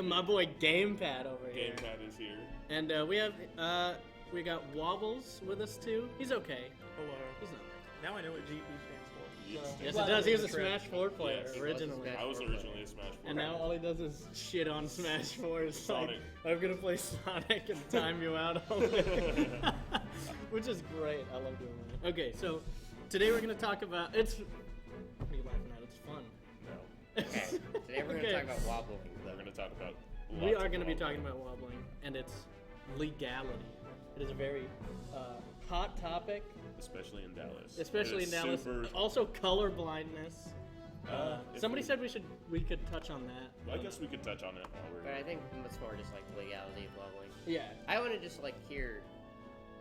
My boy Gamepad over here. Gamepad is here. And we got Wobbles with us too. He's okay. Hello. He's not. Now I know what GP stands for. Yes, it does. He was a Smash 4 player Yes. originally. I was originally a Smash 4. And now all he does is shit on Smash 4. It's Sonic. like, I'm gonna play Sonic and time you out all day. Which is great. I love doing that. Okay, so today we're gonna talk about what are you laughing at? It's fun. No. Okay, today we're going to talk about wobbling. We're going to talk about We are going to be talking about wobbling and its legality. It is a very hot topic. Especially in Dallas. Especially in Dallas. Super, Also, color blindness. Somebody we- said we could touch on that. I guess we could touch on it while we're. But I think it's more just like the legality of wobbling. Yeah. I want to just like hear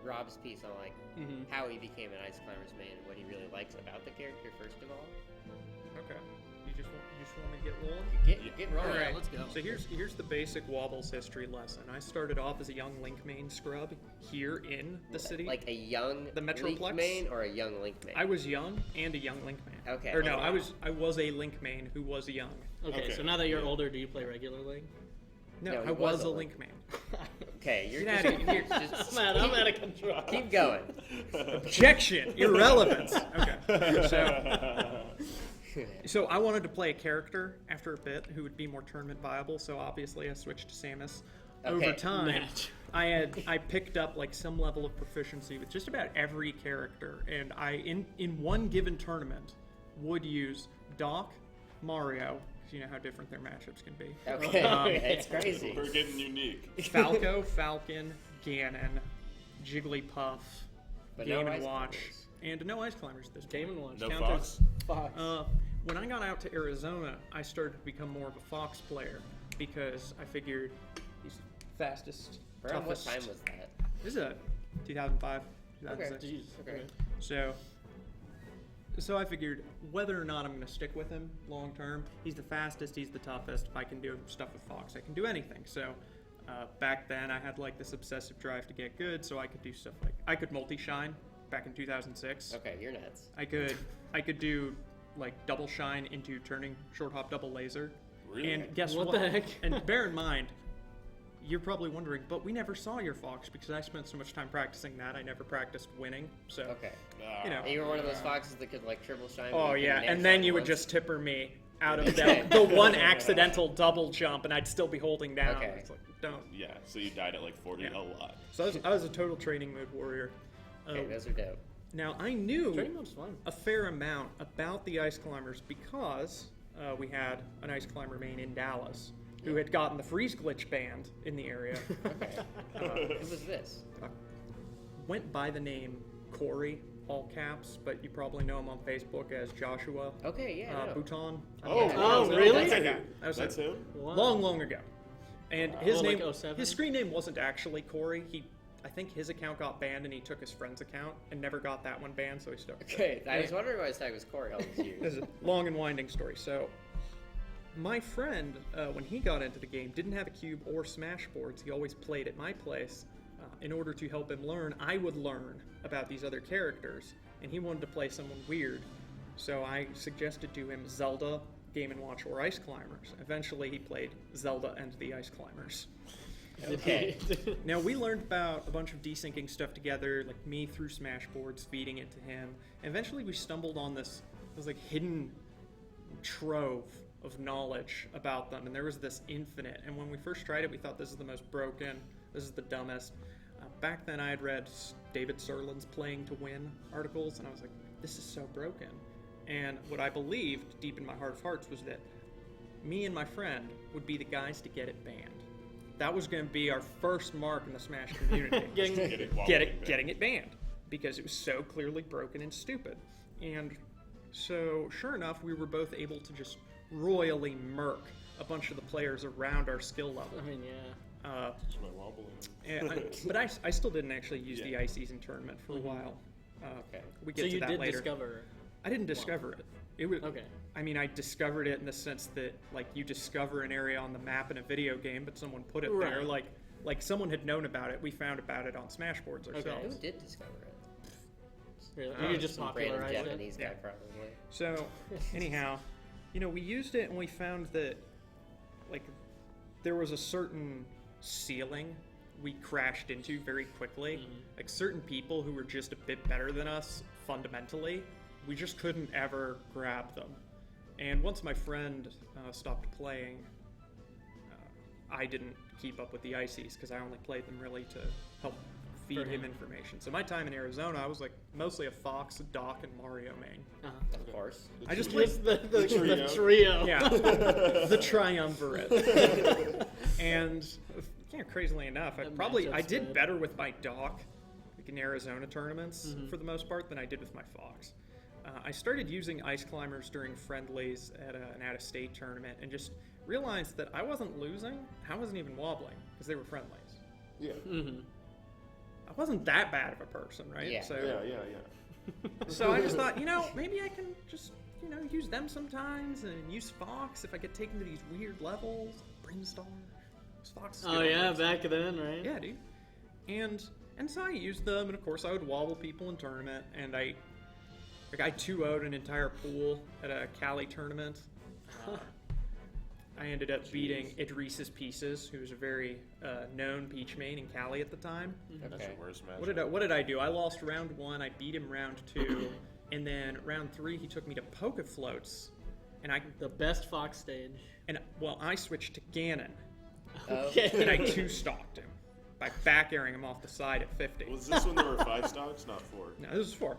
Rob's piece on like Mm-hmm. how he became an Ice Climbers main and what he really likes about the character first of all. Okay. You just want me to get rolling? Get rolling. Alright, let's go. So here's the basic Wobbles history lesson. I started off as a young Link main scrub here in the city. Like a young The Link Metroplex? main or a young Link main? I was young and a young Link main. Okay. Or no, okay. I was a Link main who was young. Okay, Okay. so now that you're older, do you play regularly? No, No, he I was was a a Link main. Okay, you're Get just, outta here. you're just Man, I'm out of control. keep going. Objection! Irrelevance! Okay. So I wanted to play a character after a bit who would be more tournament viable, so obviously I switched to Samus. Okay. Over time, Match. I picked up like some level of proficiency with just about every character, and I in one given tournament would use Doc, Mario, because you know how different their matchups can be. Okay, it's crazy. We're getting unique. Falco, Falcon, Ganon, Jigglypuff, But no Game and Ice Watch, Climbers. and no Ice Climbers this Game point. and Watch. No Counters Fox? Fox. When I got out to Arizona, I started to become more of a Fox player because I figured he's the fastest, Around what toughest. time was that? This is a 2005, Okay. 2006. Jeez. Okay. So I figured whether or not I'm going to stick with him long term, he's the fastest, he's the toughest. If I can do stuff with Fox, I can do anything. So back then I had like this obsessive drive to get good, so I could do stuff like I could multi-shine back in 2006. Okay, you're nuts. I could do like double shine into turning short hop double laser. Really? And guess What what? the heck? And bear in mind, you're probably wondering, but we never saw your Fox because I spent so much time practicing that. I never practiced winning. So Okay. you know. And you were one of those foxes that could like triple shine. Oh but you yeah, couldn't and air then shine you would once? just tipper me out of the one accidental double jump, and I'd still be holding down. Okay. It's like, don't. Yeah, so you died at like 40 Yeah. a lot. So I was a total training mode warrior. Okay, those are dope. Now I knew Training mode's fun. a fair amount about the Ice Climbers because we had an Ice Climber main in Dallas who had gotten the freeze glitch banned in the area. Okay. Who was this? Went by the name Corey, all caps, but you probably know him on Facebook as Joshua Okay, yeah. I know. Bhutan. Oh, Yeah. Oh, really? That's that guy. That was That's him. him? Wow. Long ago. And his Oh, like name, 07? his screen name wasn't actually Corey. I think his account got banned, and he took his friend's account and never got that one banned, so he stuck with it. Okay, I was wondering why his tag was Corey all these years. This is a long and winding story. So, my friend, when he got into the game, didn't have a cube or Smash boards. He always played at my place. In order to help him learn, I would learn about these other characters, and he wanted to play someone weird. So I suggested to him Zelda, Game & Watch, or Ice Climbers. Eventually, he played Zelda and the Ice Climbers. Okay. Now, we learned about a bunch of desyncing stuff together, like me through Smash boards, feeding it to him. And eventually, we stumbled on this like hidden trove of knowledge about them, and there was this infinite. And when we first tried it, we thought this is the most broken, this is the dumbest. Back then, I had read David Serlin's Playing to Win articles, and I was like, this is so broken. And what I believed, deep in my heart of hearts, was that me and my friend would be the guys to get it banned. That was going to be our first mark in the Smash community. Getting it banned. Because it was so clearly broken and stupid. And so, sure enough, we were both able to just royally murk a bunch of the players around our skill level. I mean, yeah. That's my wobbling. But I still didn't actually use the Yeah. ice season tournament for a while. Okay. We So get to you that did later. discover. I didn't discover it. It was Okay. I mean, I discovered it in the sense that like you discover an area on the map in a video game, but someone put it there. Right. Like someone had known about it. We found about it on Smashboards ourselves. Who did discover it? Really? You just Some random popularized it. Japanese guy, Yeah. probably. So, anyhow, we used it and we found that, like, there was a certain ceiling we crashed into very quickly. Like certain people who were just a bit better than us fundamentally, we just couldn't ever grab them. And once my friend stopped playing, I didn't keep up with the ICs because I only played them really to help feed him information. So my time in Arizona, I was like mostly a Fox, Doc, and Mario main. Of course. I just played The trio. yeah, the triumvirate. And crazily enough, I did good. better with my Doc like in Arizona tournaments for the most part than I did with my Fox. I started using ice climbers during friendlies at an out-of-state tournament and just realized that I wasn't losing, I wasn't even wobbling because they were friendlies. Yeah. I wasn't that bad of a person, right? Yeah. So, Yeah. so I just thought, maybe I can just, use them sometimes and use Fox if I get taken to these weird levels. Brimstar. Fox. Oh yeah, back then, right? Yeah, dude. And so I used them, and of course I would wobble people in tournament, and I 2-0'd an entire pool at a Cali tournament. I ended up beating Idris's Pieces, who was a very known Peach main in Cali at the time. That's your worst match. What did I do? I lost round 1, I beat him round 2, and then round 3 he took me to Poke Floats, and The best Fox stage. I switched to Ganon, Okay. and I 2-stalked him by back airing him off the side at 50. Was this when there were 5 stocks, not 4? No, this was 4.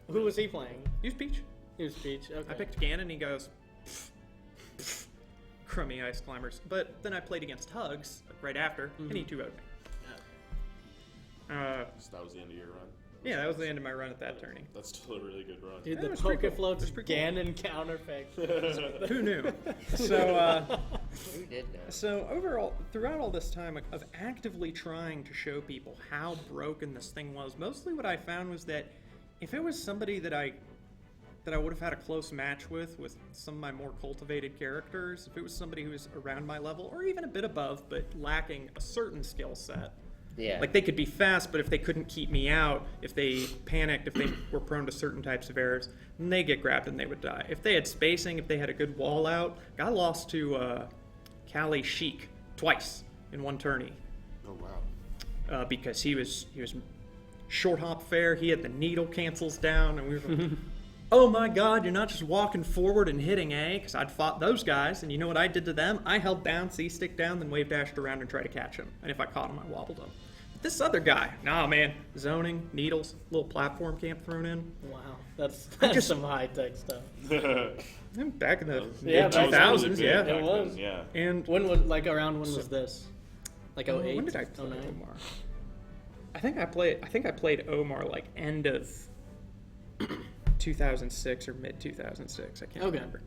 Who was he playing? He was Peach. He was Peach. Okay. I picked Ganon, and he goes, pff, crummy ice climbers. But then I played against Hugs right after, and he 2-0'd me. So that was the end of your run? Yeah, that was the end of my run at that tourney. That's still a really good run. Dude, That the was pretty Poke cool. Floats That's pretty cool. Ganon counterpick. Who knew? So, Who did know? so overall, throughout all this time of actively trying to show people how broken this thing was, mostly what I found was that if it was somebody that I would have had a close match with some of my more cultivated characters, if it was somebody who was around my level or even a bit above but lacking a certain skill set, Yeah. like they could be fast, but if they couldn't keep me out, if they panicked, if they were prone to certain types of errors, then they get grabbed and they would die. If they had spacing, if they had a good wall out, I lost to Cali Sheik twice in one tourney Oh, wow. because he was short hop fair. He had the needle cancels down, and we were. Oh my God, you're not just walking forward and hitting A, because I'd fought those guys, and you know what I did to them? I held down, C-stick down, then wave dashed around and tried to catch him. And if I caught him, I wobbled him. But this other guy, nah man, zoning, needles, little platform camp thrown in. Wow, that's just- some high-tech stuff. Back in the Yeah, mid that was 2000s, really big yeah. back It was. then, yeah. And When was around when was this? Like 08? when did I play 09? Omar? I think I played Omar like end of 2006 or mid 2006. I can't Okay. remember.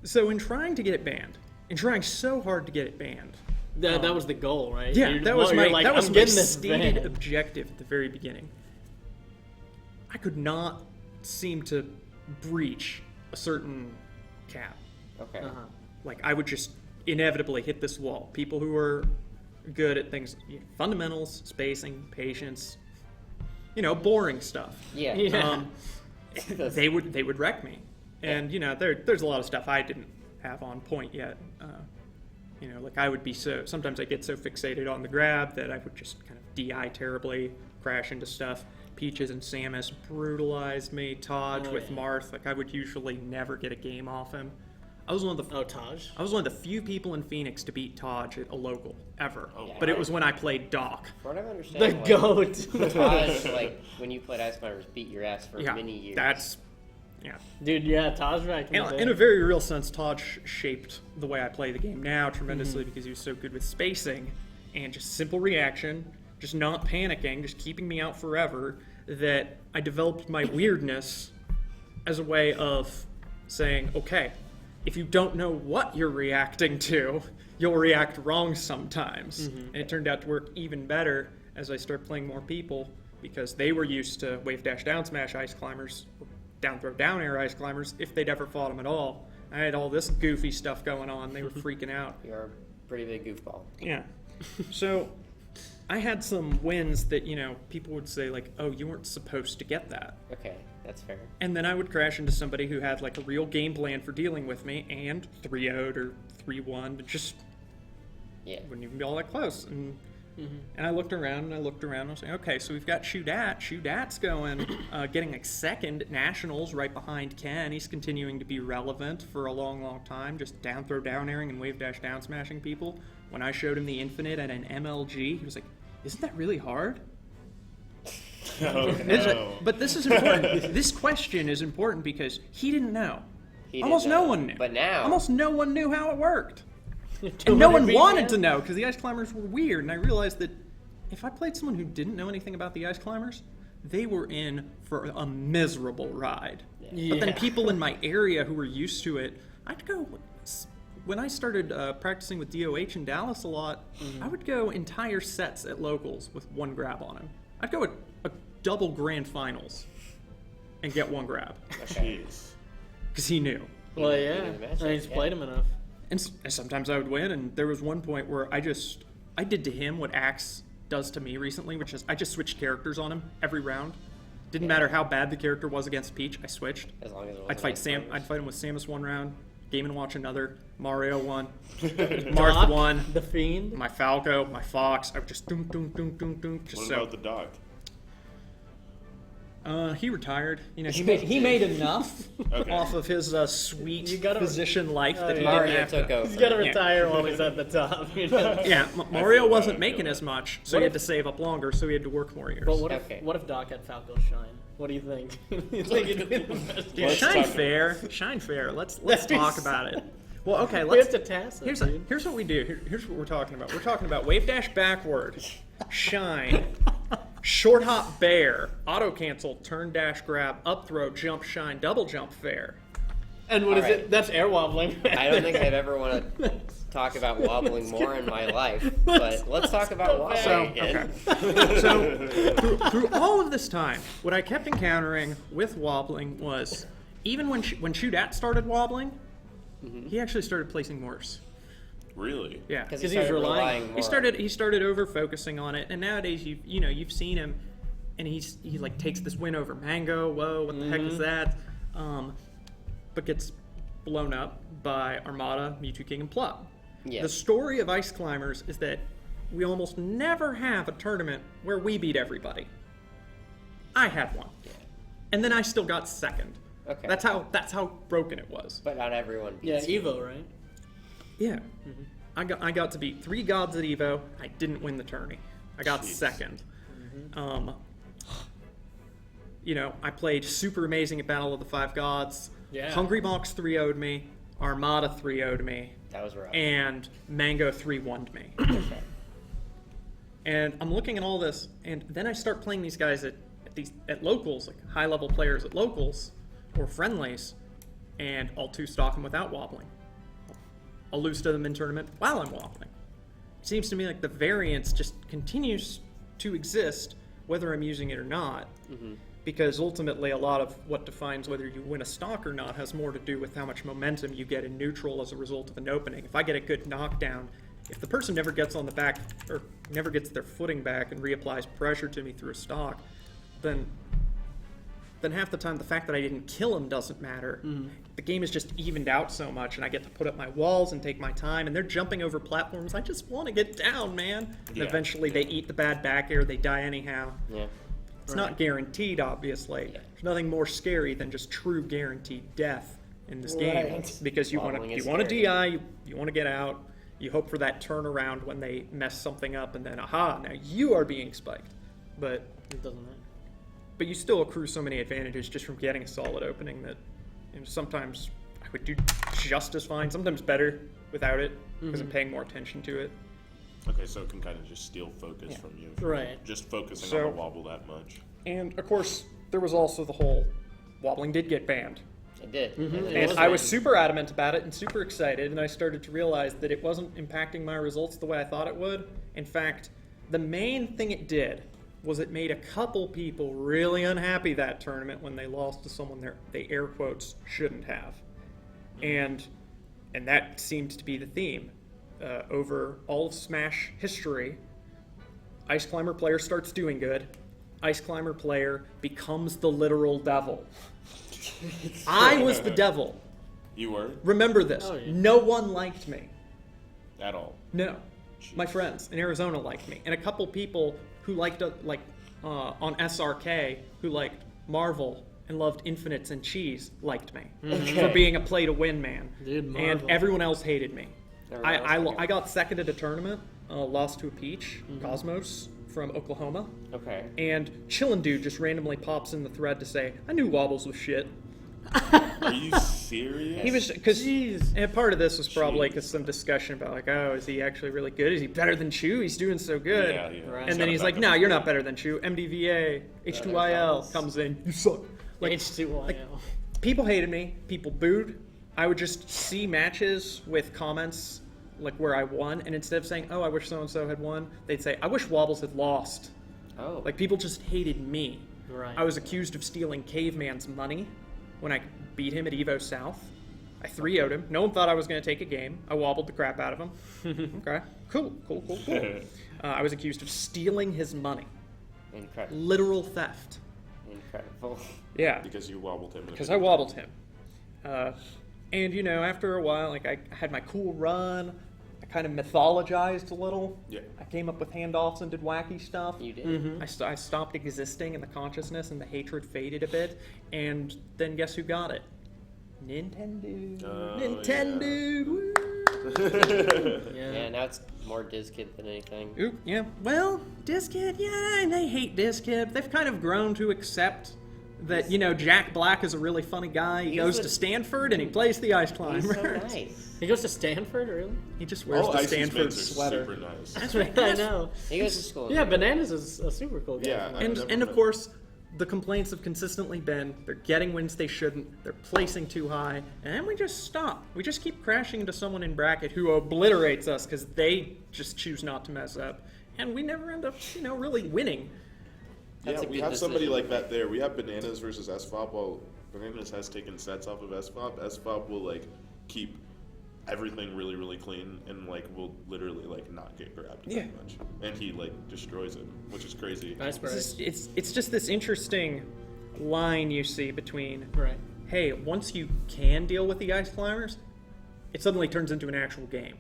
So in trying to get it banned, in trying so hard to get it banned, That was the goal, right? yeah, You're- that was you're my like, that was I'm my getting this stated banned. objective at the very beginning. I could not seem to breach a certain cap. Okay. Uh-huh. Like I would just inevitably hit this wall. People who are good at things, fundamentals, spacing, patience, boring stuff. Yeah. Yeah. They would wreck me. And there's a lot of stuff I didn't have on point yet. Like I would be sometimes I get so fixated on the grab that I would just kind of DI terribly, crash into stuff. Peaches and Samus brutalized me. Taj Oh, with yeah. Marth, like I would usually never get a game off him. I was one of the Oh, Taj. I was one of the few people in Phoenix to beat Taj at a local ever. Oh, But it wow. was when I played Doc. From what I The understand, goat. Taj, like when you played Ice Climbers, beat your ass for Yeah, many years. yeah. Dude, yeah, Taj back in the day. In a very real sense, Taj shaped the way I play the game now tremendously because he was so good with spacing and just simple reaction, just not panicking, just keeping me out forever, that I developed my weirdness as a way of saying, okay, if you don't know what you're reacting to, you'll react wrong sometimes. And it turned out to work even better as I started playing more people because they were used to wave dash down smash ice climbers, or down throw down air ice climbers, if they'd ever fought them at all. I had all this goofy stuff going on. They were freaking out. You're a pretty big goofball. Yeah. So I had some wins that, people would say like, oh, you weren't supposed to get that. Okay, that's fair. And then I would crash into somebody who had like a real game plan for dealing with me and 3-0'd or 3-1, but just wouldn't even be all that close. And I looked around, and I was like, okay, so we've got Shudat. Shudat's going, getting like second at Nationals right behind Ken. He's continuing to be relevant for a long, long time, just down throw down airing and wave dash down smashing people. When I showed him the Infinite at an MLG, he was like, isn't that really hard? Oh, no. But this is important. This question is important because he didn't know. Almost no one knew. But now. Almost no one knew how it worked. And no one wanted to know because the Ice Climbers were weird. And I realized that if I played someone who didn't know anything about the Ice Climbers, they were in for a miserable ride. Yeah. But then people in my area who were used to it, I'd go... When I started practicing with DOH in Dallas a lot, I would go entire sets at locals with one grab on him. I'd go a double grand finals and get one grab. Jeez. Because he knew. Well, yeah. I just played him enough. And sometimes I would win, and there was one point where I did to him what Axe does to me recently, which is I just switched characters on him every round. Didn't matter how bad the character was against Peach, I switched. As long as it I'd fight Sam. I'd fight him with Samus one round, Game & Watch another, Mario one, Marth Doc, one, the Fiend. my Falco, my Fox. I would just doom. Just What so. about the dog? He retired. You know, he made enough Okay. off of his sweet You gotta- physician life that he Mario didn't have took to. over. He's got to retire while he's at the top. You know? Yeah, Mario feel wasn't that, I making feel as that. much, so What he if- had to save up longer, so he had to work more years. But Okay. what if Doc had Falco Shine? What do you think? You think he'd be the best? Let's Shine talk- fair, shine fair. Let's That'd be talk so- about it. Well, okay, We have let's. to task it, Here's dude. here's what we do. Here's what we're talking about. We're talking about wave dash backward, shine, short hop bear, auto cancel, turn dash grab, up throw, jump shine, double jump fair. And what is Alright. it? That's air wobbling. I don't think I've ever want to talk about wobbling more in my life, but let's talk about wobbling So again. okay. So through all of this time, what I kept encountering with wobbling was even when Shudat started wobbling, he actually started placing worse. Really? Yeah. Because Because he he's started relying- relying more. He started over focusing on it, and nowadays you've seen him, and he like takes this win over Mango. Whoa, what the heck is that? But gets blown up by Armada, Mewtwo King, and Plum. Yeah. The story of Ice Climbers is that we almost never have a tournament where we beat everybody. I had one, and then I still got second. Okay. That's how broken it was. But not everyone Yeah, beats you. Evo, right? Yeah. I got to beat 3 gods at Evo. I didn't win the tourney. I got Jeez. second. You know, I played super amazing at Battle of the Five Gods. Yeah. Hungry Box 3-0'd me. Armada 3-0'd me. That was rough. And Mango 3-1'd me. And I'm looking at all this, and then I start playing these guys at locals, like high-level players at locals or friendlies, and I'll two-stock them without wobbling. I'll lose to them in tournament while I'm wobbling. It seems to me like the variance just continues to exist whether I'm using it or not, because ultimately a lot of what defines whether you win a stock or not has more to do with how much momentum you get in neutral as a result of an opening. If I get a good knockdown, if the person never gets on the back or never gets their footing back and reapplies pressure to me through a stock, then half the time the fact that I didn't kill him doesn't matter. The game is just evened out so much, and I get to put up my walls and take my time, and they're jumping over platforms. I just want to get down, man. And Yeah. eventually they eat the bad back air, they die anyhow. Yeah. It's not guaranteed, obviously. Yeah. There's nothing more scary than just true guaranteed death in this game, Right. because you want Wobbling to is DI, you want to get out, you hope for that turnaround when they mess something up, and then aha, now you are being spiked. But It doesn't matter. you still accrue so many advantages just from getting a solid opening that sometimes I would do just as fine, sometimes better without it, because I'm paying more attention to it. Okay, so it can kind of just steal focus from you. if you're Right. Just focusing So- on the wobble that much. And of course, there was also the whole wobbling did get banned. It did. And I was super adamant about it and super excited, and I started to realize that it wasn't impacting my results the way I thought it would. In fact, the main thing it did was it made a couple people really unhappy that tournament when they lost to someone they air quotes shouldn't have. And that seemed to be the theme. Over all of Smash history, Ice Climber player starts doing good. Ice Climber player becomes the literal devil. I was the devil. You were? Remember this. Oh, yeah. No one liked me. At all. No. My friends in Arizona liked me. And a couple people who liked, on SRK, who liked Marvel and loved Infinites and Cheese, liked me. For being a play-to-win man. Dude, and Marvel. everyone else hated me. Everyone else hated I got second at a tournament, lost to a Peach, Cosmos, from Oklahoma. Okay. And Chillin' Dude just randomly pops in the thread to say, I knew Wobbles was shit. Are you serious? He was, because Jeez. and part of this was probably Jeez. because some discussion about like, oh, is he actually really good? Is he better than Chew? He's doing so good. Yeah. Right. And then he's like, no, you're not better than Chew. MDVA, H2IL comes in, you suck. Like, H2YL. people hated me. People booed. I would just see matches with comments like where I won, and instead of saying, oh, I wish so and so had won, they'd say, I wish Wobbles had lost. Oh. Like, people just hated me. Right. I was accused of stealing Caveman's money when I beat him at Evo South. I 3-0'd him. No one thought I was going to take a game. I wobbled the crap out of him. Okay. Cool. I was accused of stealing his money. Incredible. Literal theft. Incredible. Yeah. Because you wobbled him. Because I wobbled him. And, you know, after a while, like, I had my cool run. I kind of mythologized a little. Yeah. I came up with handoffs and did wacky stuff. You did. I stopped existing in the consciousness, and the hatred faded a bit. And then guess who got it? Nintendo. Oh, Nintendo. Woo. Yeah, now it's more DizKid than anything. Oop, yeah. Well, DizKid, yeah, they hate DizKid. They've kind of grown to accept that, you know, Jack Black is a really funny guy. He goes to Stanford and he plays the Ice He's Climber. so nice. He goes to Stanford, really? He just wears All the Icy's Stanford mates are sweater. super nice. That's right. I know. He goes to school. Yeah, Bananas is a super cool guy. Yeah, from I there. And, never and of met- course, the complaints have consistently been they're getting wins they shouldn't, they're placing too high, and then we just stop. We just keep crashing into someone in bracket who obliterates us because they just choose not to mess up, and we never end up, you know, really winning. That's Yeah, a we good have somebody decision. like that there. We have Bananas versus SFOP. Well, Bananas has taken sets off of SFOP. SFOP will like keep everything really, really clean and like will literally like not get grabbed Yeah. that much. And he like destroys it, which is crazy. Nice It's, price. just- it's just this interesting line you see between, Right. hey, once you can deal with the Ice Climbers, it suddenly turns into an actual game.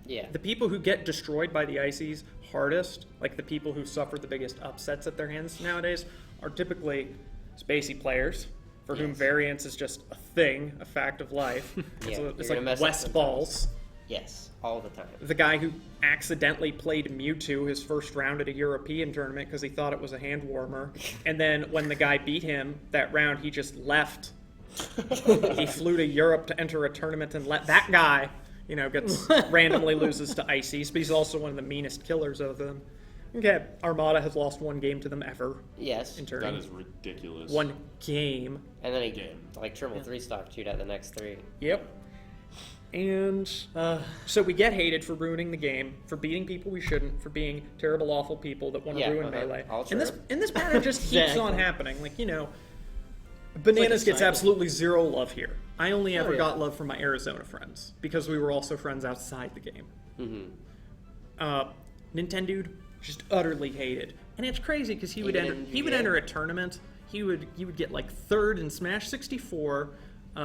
Yeah. The people who get destroyed by the Ices hardest, like the people who suffer the biggest upsets at their hands nowadays, are typically spacey players for whom Yes. variance is just a thing, a fact of life. Yeah, you're It's gonna like mess up West sometimes. Balls, Yes, all the time. the guy who accidentally played Mewtwo his first round at a European tournament because he thought it was a hand warmer, and then when the guy beat him that round, he just left. He flew to Europe to enter a tournament and let that guy, you know, gets randomly loses to Ices, but he's also one of the meanest killers of them. Okay, Armada has lost one game to them ever Yes. in That tournament. is ridiculous. One game. And then he Game. like triple three stock chewed out the next three. Yep. And so we get hated for ruining the game, for beating people we shouldn't, for being terrible, awful people that want to Yeah, ruin uh-huh. Melee. All And this true. and this pattern just keeps on Exactly. happening. Like, you know, Bananas a gets cycle. absolutely zero love here. I only ever yeah. got love from my Arizona friends because we were also friends outside the game. Mm-hmm. Nintendo just utterly hated, and it's crazy because he would Even enter in he would VA? enter a tournament. He would get like third in Smash 64,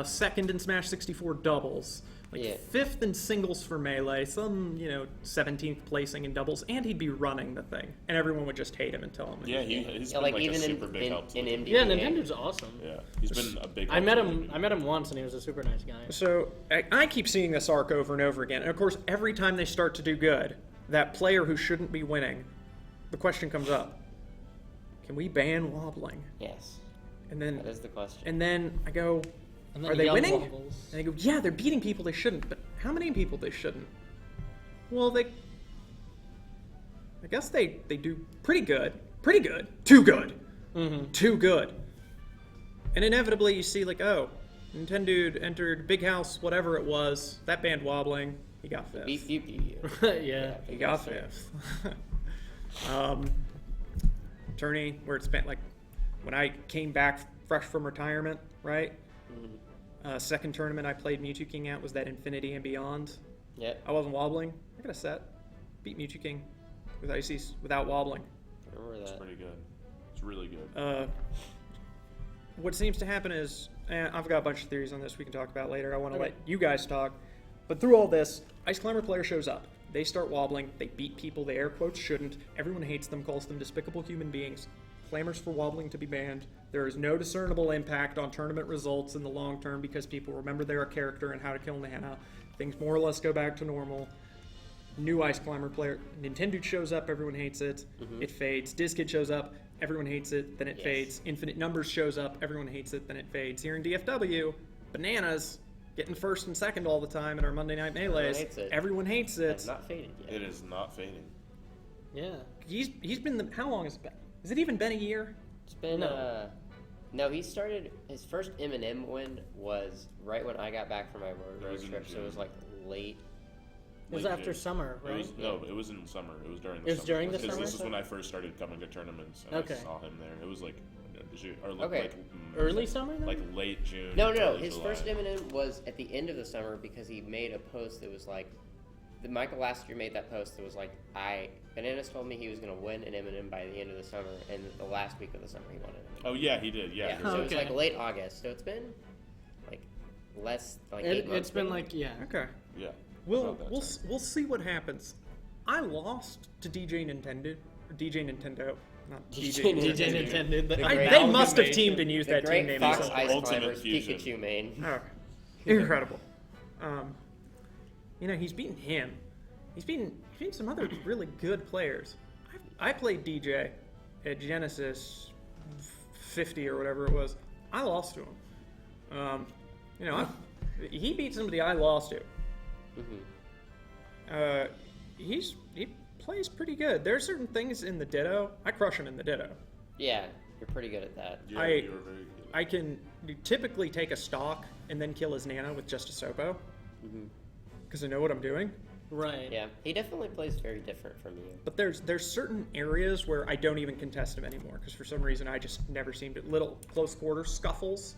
second in Smash 64 doubles, like Yeah. fifth in singles for Melee, some 17th placing in doubles, and he'd be running the thing, and everyone would just hate him and tell him. Yeah, he's Yeah, been like like even a in super big help to in me. MD. Yeah, Nintendo's awesome. Yeah, he's been a big. I help met to him. me. I met him once, and he was a super nice guy. So I keep seeing this arc over and over again, and of course, every time they start to do good, that player who shouldn't be winning, the question comes up: can we ban wobbling? Yes, And then that is the question. and then I go, And then are he they yelled winning? Wobbles. And they go, yeah, they're beating people they shouldn't, but how many people they shouldn't? Well, I guess they do pretty good. Pretty good. Too good. Too good. And inevitably you see like, oh, Nintendo entered Big House, whatever it was, that band wobbling, he got fifth. Beef you. Yeah. He got fifth. Tourney, where it spent like, when I came back fresh from retirement, right? Second tournament I played Mewtwo King at was that Infinity and Beyond. Yep. I wasn't wobbling. I got a set. Beat Mewtwo King with Ices without wobbling. I remember that. Pretty good. It's really good. What seems to happen is I've got a bunch of theories on this we can talk about later. I want to let you guys talk. But through all this, Ice Climber player shows up. They start wobbling. They beat people they air quotes shouldn't. Everyone hates them, calls them despicable human beings, clamors for wobbling to be banned. There is no discernible impact on tournament results in the long term because people remember their character and how to kill Nana. Things more or less go back to normal. New Ice Climber player. Nintendo shows up, everyone hates it. It fades. Dizkid shows up, everyone hates it, then it fades. Infinite Numbers shows up, everyone hates it, then it fades. Here in DFW, Bananas getting first and second all the time in our Monday Night Melees. Everyone hates it. It's not faded yet. It is not fading. Yeah. He's been how long has it been? Has it even been a year? It's been no, he started his first M&M win was right when I got back from my road trip, so it was like late. It was after summer, right? It was in summer. It was during the summer. It was during the Because summer? this is when I first started coming to tournaments, and I saw him there. It was like, Early summer, then? like late June. No. early His July. first M&M was at the end of the summer because he made a post that was like, Michael last year made that post that was like, Bananas told me he was going to win an M&M by the end of the summer, and the last week of the summer he won it. Oh yeah, he did. Yeah. So it was like late August. So it's been like less, like 8 months. It's been like, yeah. Okay. Yeah. We'll see what happens. I lost to DJ Nintendo, not DJ Nintendo. They must have teamed and used that team name. Fox as well. Ice Ultimate Climbers Fusion. Pikachu main. Oh, incredible. He's beaten him. He's beaten some other really good players. I played DJ at Genesis 50 or whatever it was. I lost to him. He beat somebody I lost to. He plays pretty good. There are certain things in the Ditto. I crush him in the Ditto. Yeah, you're pretty good at that. Yeah, you were very good. I can typically take a stock and then kill his Nana with just a Sopo. Because I know what I'm doing. Right. Yeah, he definitely plays very different from you. But there's certain areas where I don't even contest him anymore because for some reason I just never seem to. Little close quarter scuffles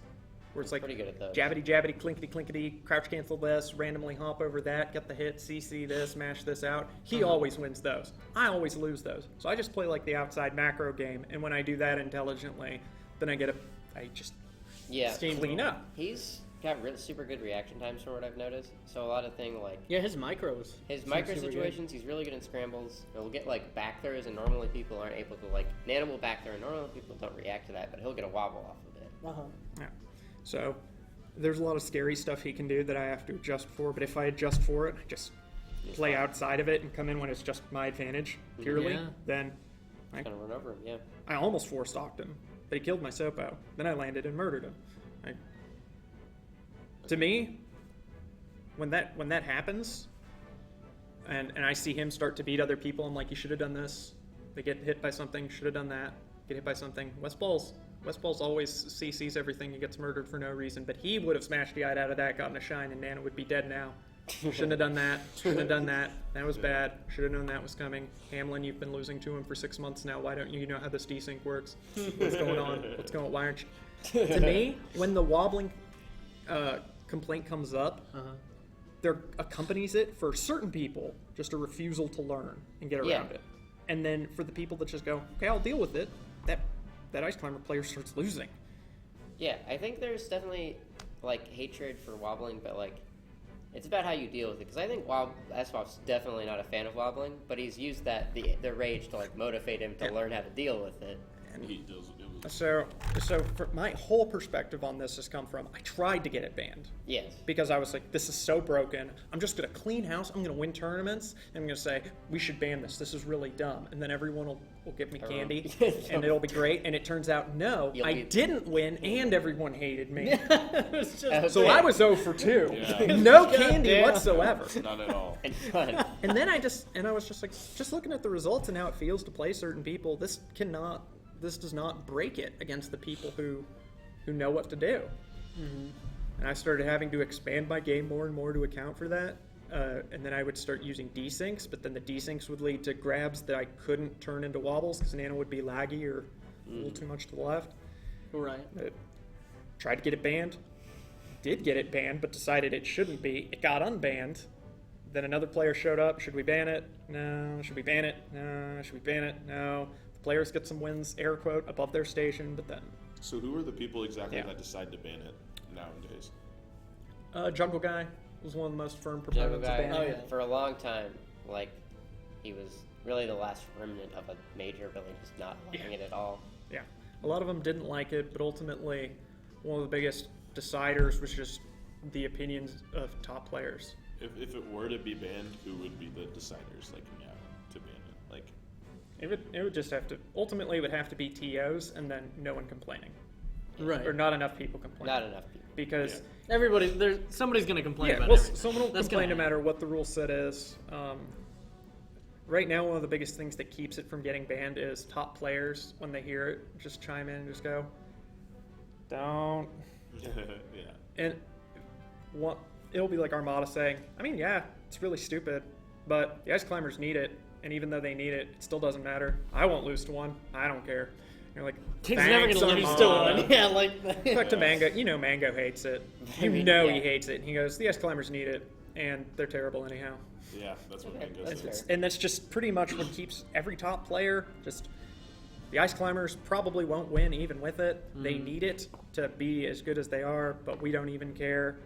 where it's like pretty good at those. jabbity jabbity clinkety clinkety, crouch cancel this, randomly hop over that, get the hit, CC this, mash this out. He always wins those. I always lose those. So I just play like the outside macro game, and when I do that intelligently, then I just clean up. He's got really super good reaction times from what I've noticed. So a lot of things like his micros. His micro situations, he's really good in scrambles. He'll get like back throws, and normally people aren't able to like. Nana will back throw, and normally people don't react to that, but he'll get a wobble off of it. Yeah. So there's a lot of scary stuff he can do that I have to adjust for. But if I adjust for it, I just play outside of it and come in when it's just my advantage purely. Then I kind of run over him. Yeah. I almost four-stocked him, but he killed my Sopo. Then I landed and murdered him. To me, when that happens, and I see him start to beat other people, I'm like, you should have done this. They get hit by something, should have done that. Get hit by something. Westball's always CCs everything. He gets murdered for no reason, but he would have smashed the eye out of that, gotten a shine, and Nana would be dead now. Shouldn't have done that. Shouldn't have done that. That was bad. Should have known that was coming. Hamlin, you've been losing to him for 6 months now. Why don't you know how this desync works? What's going on? Why aren't you? To me, when the wobbling complaint comes up, there accompanies it for certain people just a refusal to learn and get around it. And then for the people that just go, okay, I'll deal with it, that Ice Climber player starts losing. Yeah, I think there's definitely like hatred for wobbling, but like it's about how you deal with it. Because I think SWAP's definitely not a fan of wobbling, but he's used the rage to like motivate him to learn how to deal with it. And he deals with it. So for my whole perspective on this has come from I tried to get it banned. Yes. Because I was like, this is so broken. I'm just going to clean house. I'm going to win tournaments. And I'm going to say, we should ban this. This is really dumb. And then everyone will give me candy. And it'll be great. And it turns out, no, I didn't win and everyone hated me. So I was 0 for 2. Yeah. No candy whatsoever. Not at all. And then I was just like, just looking at the results and how it feels to play certain people, this does not break it against the people who know what to do. And I started having to expand my game more and more to account for that. And then I would start using desyncs, but then the desyncs would lead to grabs that I couldn't turn into wobbles because Nana would be laggy or a little too much to the left. Right. Tried to get it banned. Did get it banned, but decided it shouldn't be. It got unbanned. Then another player showed up. Should we ban it? No. Should we ban it? No. Should we ban it? No. Players get some wins, air quote, above their station, but then... So who are the people exactly that decide to ban it? nowadays? Jungle Guy was one of the most firm Jungle proponents of Guy, banning. Oh, yeah. for a long time, like, he was really the last remnant of a major really just not liking it at all. Yeah, a lot of them didn't like it, but ultimately, one of the biggest deciders was just the opinions of top players. If it were to be banned, who would be the deciders, like, yeah, to ban it? Like, It would just have to, ultimately it would have to be TOs and then no one complaining. Right. Or not enough people complaining. Not enough people. Because, somebody's gonna complain about well, everything. someone will That's complain no gonna matter what the rule set is. Right now, one of the biggest things that keeps it from getting banned is top players, when they hear it, just chime in and just go, don't. yeah. And it'll be like Armada saying, I mean, yeah, it's really stupid, but the Ice Climbers need it, and even though they need it, it still doesn't matter. I won't lose to one. I don't care. And you're like, He's never thanks, gonna lose to Armada. one. Yeah, like Talk to Mango. You know Mango hates it. You Very, know yeah. he hates it. And he goes, the Ice Climbers need it, and they're terrible anyhow. Yeah, that's what Okay, Mango that's says. fair. And that's just pretty much what keeps every top player just... The Ice Climbers probably won't win even with it. They need it to be as good as they are, but we don't even care.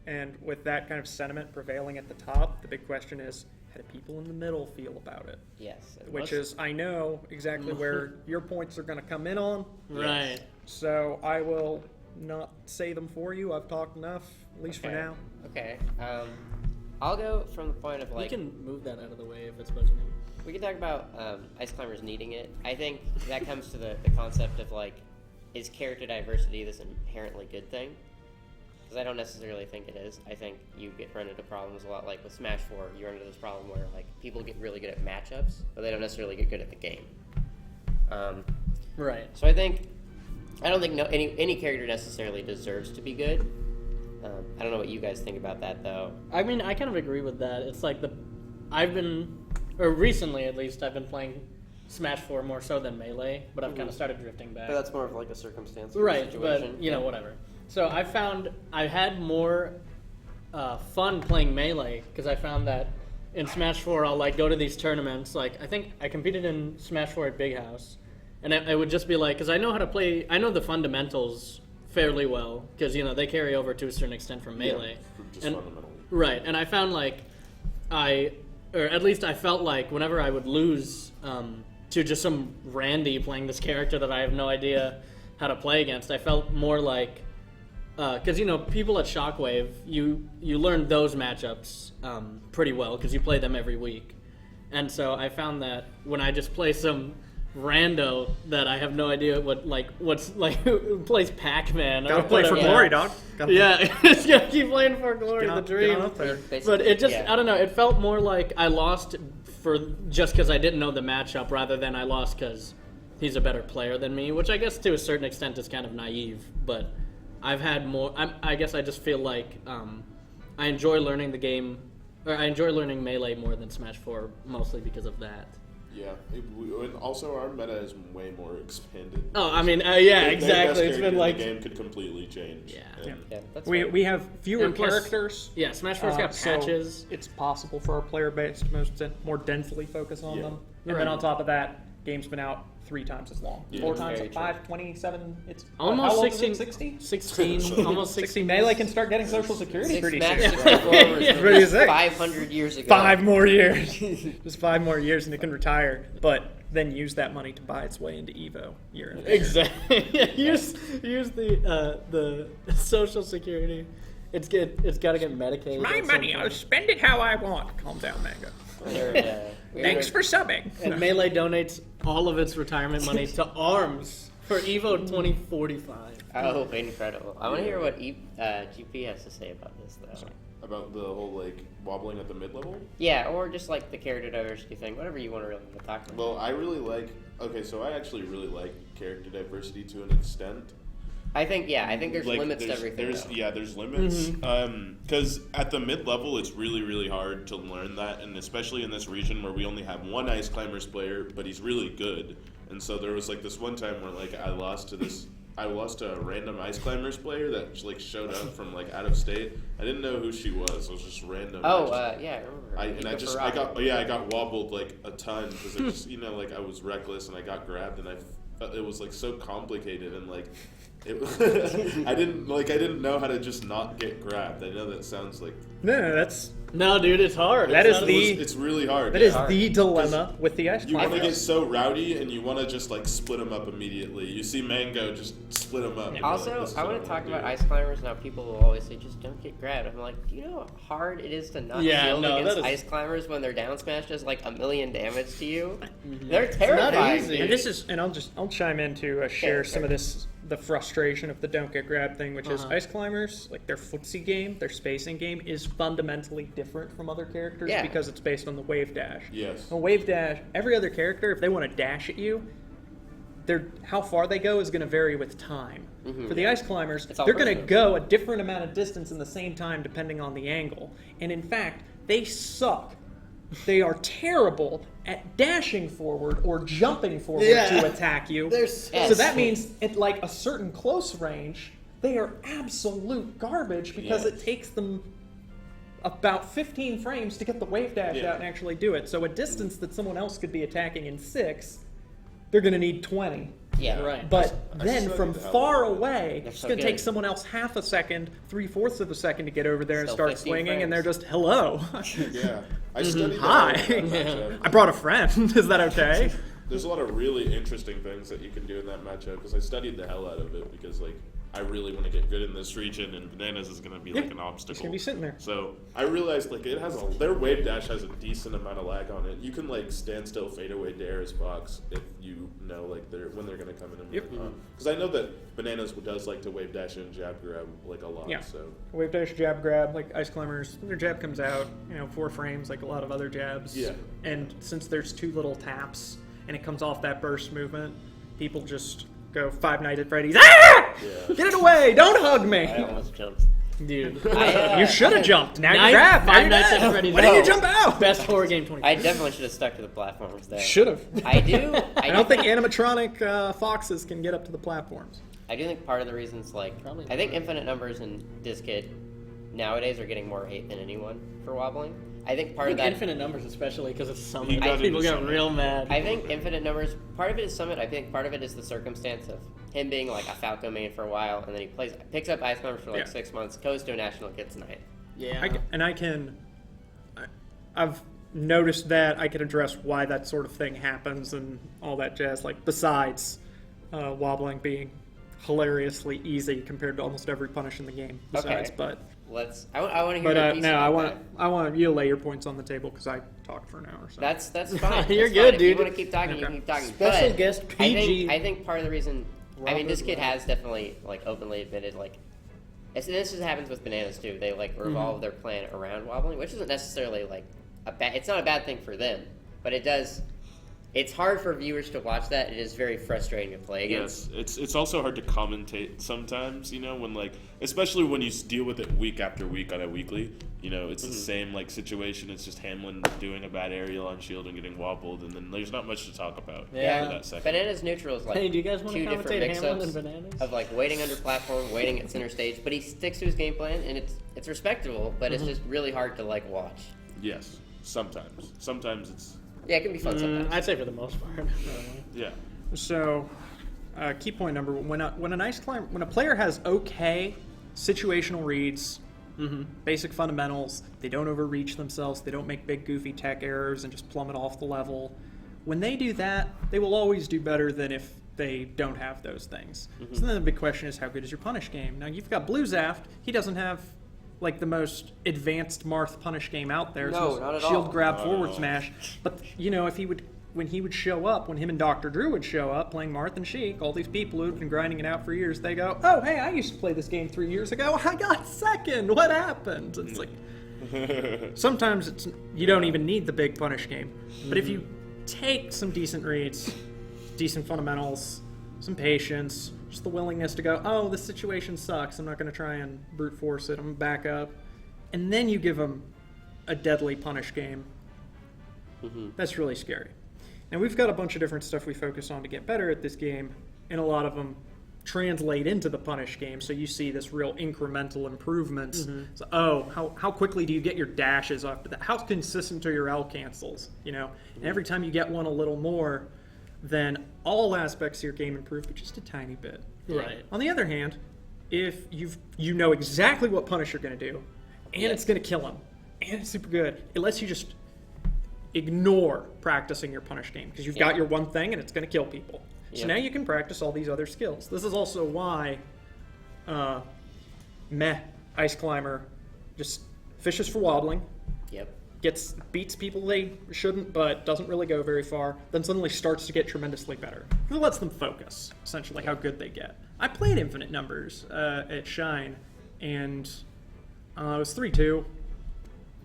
And with that kind of sentiment prevailing at the top, the big question is, how do people in the middle feel about it? Yes. and Which most- is, I know exactly where your points are going to come in on, right. so I will not say them for you. I've talked enough, at least for Okay. now. Okay. I'll go from the point of like You can move that out of the way if it's buzzing you. we can talk about Ice Climbers needing it. I think that comes to the concept of like, is character diversity this inherently good thing? Because I don't necessarily think it is. I think you run into problems a lot, like with Smash 4, you run into this problem where like people get really good at matchups, but they don't necessarily get good at the game. Right. So I don't think any character necessarily deserves to be good. I don't know what you guys think about that though. I mean, I kind of agree with that. It's like recently at least, I've been playing Smash 4 more so than Melee, but I've kind of started drifting back. But that's more of like a circumstance. Right, situation. but whatever. So I found I had more fun playing Melee because I found that in Smash 4 I'll like go to these tournaments. Like I think I competed in Smash 4 at Big House, and it would just be like, because I know how to play. I know the fundamentals fairly well because they carry over to a certain extent from Melee. Yeah, just And- fundamentally. Right, and I found like or at least I felt like whenever I would lose to just some randy playing this character that I have no idea how to play against, I felt more like, because people at Shockwave, you learn those matchups pretty well because you play them every week, and so I found that when I just play some rando that I have no idea what's who plays Pac-Man. Gotta or play for whatever. glory, dog. Gotta Yeah, it's gonna keep playing for glory, Get the on- dream. get on up there. But it just, yeah. I don't know, it felt more like I lost just because I didn't know the matchup rather than I lost because he's a better player than me, which I guess to a certain extent is kind of naive, but I've had more, I guess I just feel like I enjoy learning the game, or I enjoy learning Melee more than Smash 4, mostly because of that. Yeah, and also our meta is way more expanded. Oh, I mean, Their yeah, best exactly, it's character been in like, the game could completely change. Yeah. and- Yeah, that's We, fine. we have fewer And plus- characters. yeah, Smash 4's got So patches. it's possible for our player base to more densely focus on Yeah. them. And Right. then on top of that, game's been out 3 times as long. Yeah, 4 it's times, very 5, 27. It's Almost how old 16. Is it, 60? 16, almost 60. 16. Melee can start getting social security Six pretty Smash soon. 64 was Yeah. What do you say? 500 years ago. 5 more years. Just 5 more years and it can retire. But then use that money to buy its way into Evo year in. Exactly. Yeah, use the social security. It's got to get medicated. My at some money, point. I'll spend it how I want. Calm down, Mango. Thanks for subbing. And Melee donates all of its retirement money to ARMS for Evo 2045. Oh, incredible! I want to hear what GP has to say about this, though. About the whole like wobbling at the mid level. Yeah, or just like the character diversity thing, whatever you want to really talk about. Well, I really like. Okay, so I actually really like character diversity to an extent. I think there's Like, limits to everything. though. There's limits. Because at the mid level, it's really, really hard to learn that, and especially in this region where we only have one Ice Climbers player, but he's really good. And so there was like this one time where like I lost to a random Ice Climbers player that like showed up from like out of state. I didn't know who she was. It was just random. Oh, I yeah, I remember. I got wobbled like a ton because it just like I was reckless and I got grabbed and it was like so complicated and like I didn't know how to just not get grabbed. I know that sounds like No, that's No, dude, it's hard. That It's is not- the- it's really hard. that yeah. is the dilemma with the ice You want to climbers. get so rowdy, and you want to just like split them up immediately. You see Mango, just split them up. and you're like, Also, "This is I what want to talk wanna about do." ice climbers. Now, people will always say, just don't get grabbed. I'm like, do you know how hard it is to not Yeah, shield no, against that is- ice climbers when their down smash does like 1,000,000 damage to you? Mm-hmm. They're terrifying. easy. And this is, and I'll chime in to share Yeah, some of this, the frustration of the don't get grabbed thing, which is Uh-huh. ice climbers, like their footsie game, their spacing game is fundamentally different from other characters Yeah. because it's based on the wave dash. Yes. A wave dash, every other character, if they want to dash at you, how far they go is going to vary with time. For the ice climbers, It's all they're going to personal. go a different amount of distance in the same time depending on the angle. And in fact, they suck. They are terrible at dashing forward or jumping forward Yeah. to attack you. They're So that means at like a certain close range, they are absolute garbage because Yeah. it takes them about 15 frames to get the wave dash Yeah. out and actually do it. So a distance that someone else could be attacking in 6, they're going to need 20. Yeah. Right. But I then studied from the hell far out of it. away, They're it's so going to take good. someone else half a second, 3/4 of a second to get over there and Still start 15 swinging, and frames. they're just, hello. Yeah. I studied that Hi. in that matchup. I brought a friend. Is that okay? There's a lot of really interesting things that you can do in that matchup because I studied the hell out of it because like I really want to get good in this region and bananas is going to be like an obstacle. It's going to be sitting there. So I realized like their wave dash has a decent amount of lag on it. You can like stand still, fade away, dares box if you know like when they're going to come in and Yep. because I know that bananas does like to wave dash and jab grab like a lot. Yeah. So Wave dash, jab, grab, like ice climbers. Their jab comes out, 4 frames, like a lot of other jabs. Yeah. And since there's 2 little taps and it comes off that burst movement, people just go Five Nights at Freddy's. Ah! Yeah. Get it away! Don't hug me! I almost jumped. Dude. You should have jumped. Now Nine- you grab. Now Five you're Nights dead. at Freddy's. Why didn't you No. jump out? Best horror game 20. I definitely should have stuck to the platforms there. Should have. I do. I don't think animatronic foxes can get up to the platforms. I do think part of the reasons, like, Probably I think not. Infinite Numbers and Diskit nowadays are getting more hate than anyone for wobbling. I think part I of think that. Infinite Numbers especially because it's He Summit. got People into get Summit. real mad. I think Infinite Numbers, part of it is Summit. I think part of it is the circumstance of him being like a Falco main for a while, and then he picks up Ice Climbers for like Yeah. 6 months, goes to a national, gets Knight. yeah. I've noticed that I can address why that sort of thing happens and all that jazz. Like besides wobbling being hilariously easy compared to almost every punish in the game. Besides, Okay. but I want to hear your piece no, about I want you to lay your points on the table because I talked for an hour. So. That's fine. You're That's good, fine. If dude. you want to keep talking, you Okay. can keep talking. Special But guest I PG. think part of the reason. I mean, Robert this kid Ross. has definitely like openly admitted like. This just happens with bananas too. They like revolve their plan around wobbling, which isn't necessarily like a bad. It's not a bad thing for them, but it does. It's hard for viewers to watch that. It is very frustrating to play against. yes, it's also hard to commentate sometimes. When like especially when you deal with it week after week on a weekly. It's the same like situation. It's just Hamlin doing a bad aerial on shield and getting wobbled, and then there's not much to talk about. Yeah. For that second. Bananas neutral is like Hey, do you guys want to 2 different commentate Hamlin and mix-ups Bananas? of like waiting under platform, waiting at center stage, but he sticks to his game plan, and it's respectable, but it's just really hard to like watch. Yes, sometimes. Sometimes it's Yeah, it can be fun sometimes. I'd say for the most part. yeah. So, key point number one: when a player has okay situational reads, basic fundamentals, they don't overreach themselves, they don't make big goofy tech errors and just plummet off the level. When they do that, they will always do better than if they don't have those things. So then the big question is, how good is your punish game? Now you've got Blue Zaft. He doesn't have like the most advanced Marth punish game out there. No, so not at shield all. grab, Not at forward all. smash. But if when he would show up, when him and Dr. Drew would show up playing Marth and Sheik, all these people who've been grinding it out for years, they go, oh, hey, I used to play this game 3 years ago. I got second. What happened? It's like, sometimes you don't even need the big punish game. But if you take some decent reads, decent fundamentals, some patience, just the willingness to go, oh, this situation sucks. I'm not going to try and brute force it. I'm going to back up. And then you give them a deadly punish game. That's really scary. And we've got a bunch of different stuff we focus on to get better at this game, and a lot of them translate into the punish game, so you see this real incremental improvements. So, how quickly do you get your dashes after that? How consistent are your L cancels? And every time you get one a little more, then all aspects of your game improve, but just a tiny bit. Right. On the other hand, if you know exactly what punish you're going to do, and it's going to kill him, and it's super good, it lets you just ignore practicing your punish game because you've got your one thing and it's going to kill people. So now you can practice all these other skills. This is also why Ice Climber just fishes for wobbling. Yep. Beats people they shouldn't, but doesn't really go very far. Then suddenly starts to get tremendously better. It lets them focus, essentially, how good they get. I played Infinite Numbers at Shine, and it was 3-2.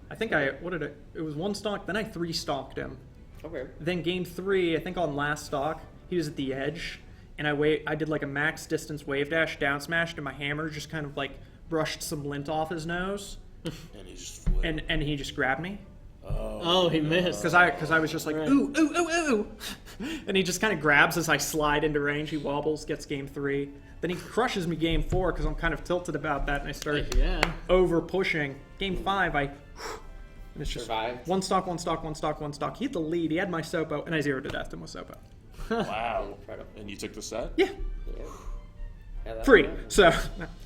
I think it was one stock, then I 3-stocked him. Okay. Then game 3, I think on last stock, he was at the edge, and I did like a max distance wave dash down smash, and my hammer just kind of like brushed some lint off his nose. And he just flipped. And he just grabbed me. Oh, he missed. Because I was just like, ooh, ooh, ooh, ooh. And he just kind of grabs as I slide into range. He wobbles, gets game 3. Then he crushes me game 4 because I'm kind of tilted about that, and I start over pushing. Game 5, and it's just Survived. one stock, one stock, one stock, one stock. He had the lead. He had my Sopo, and I zeroed to death him with Sopo. Wow. Incredible. And you took the set? Yeah. Yeah, that's Free. right. So,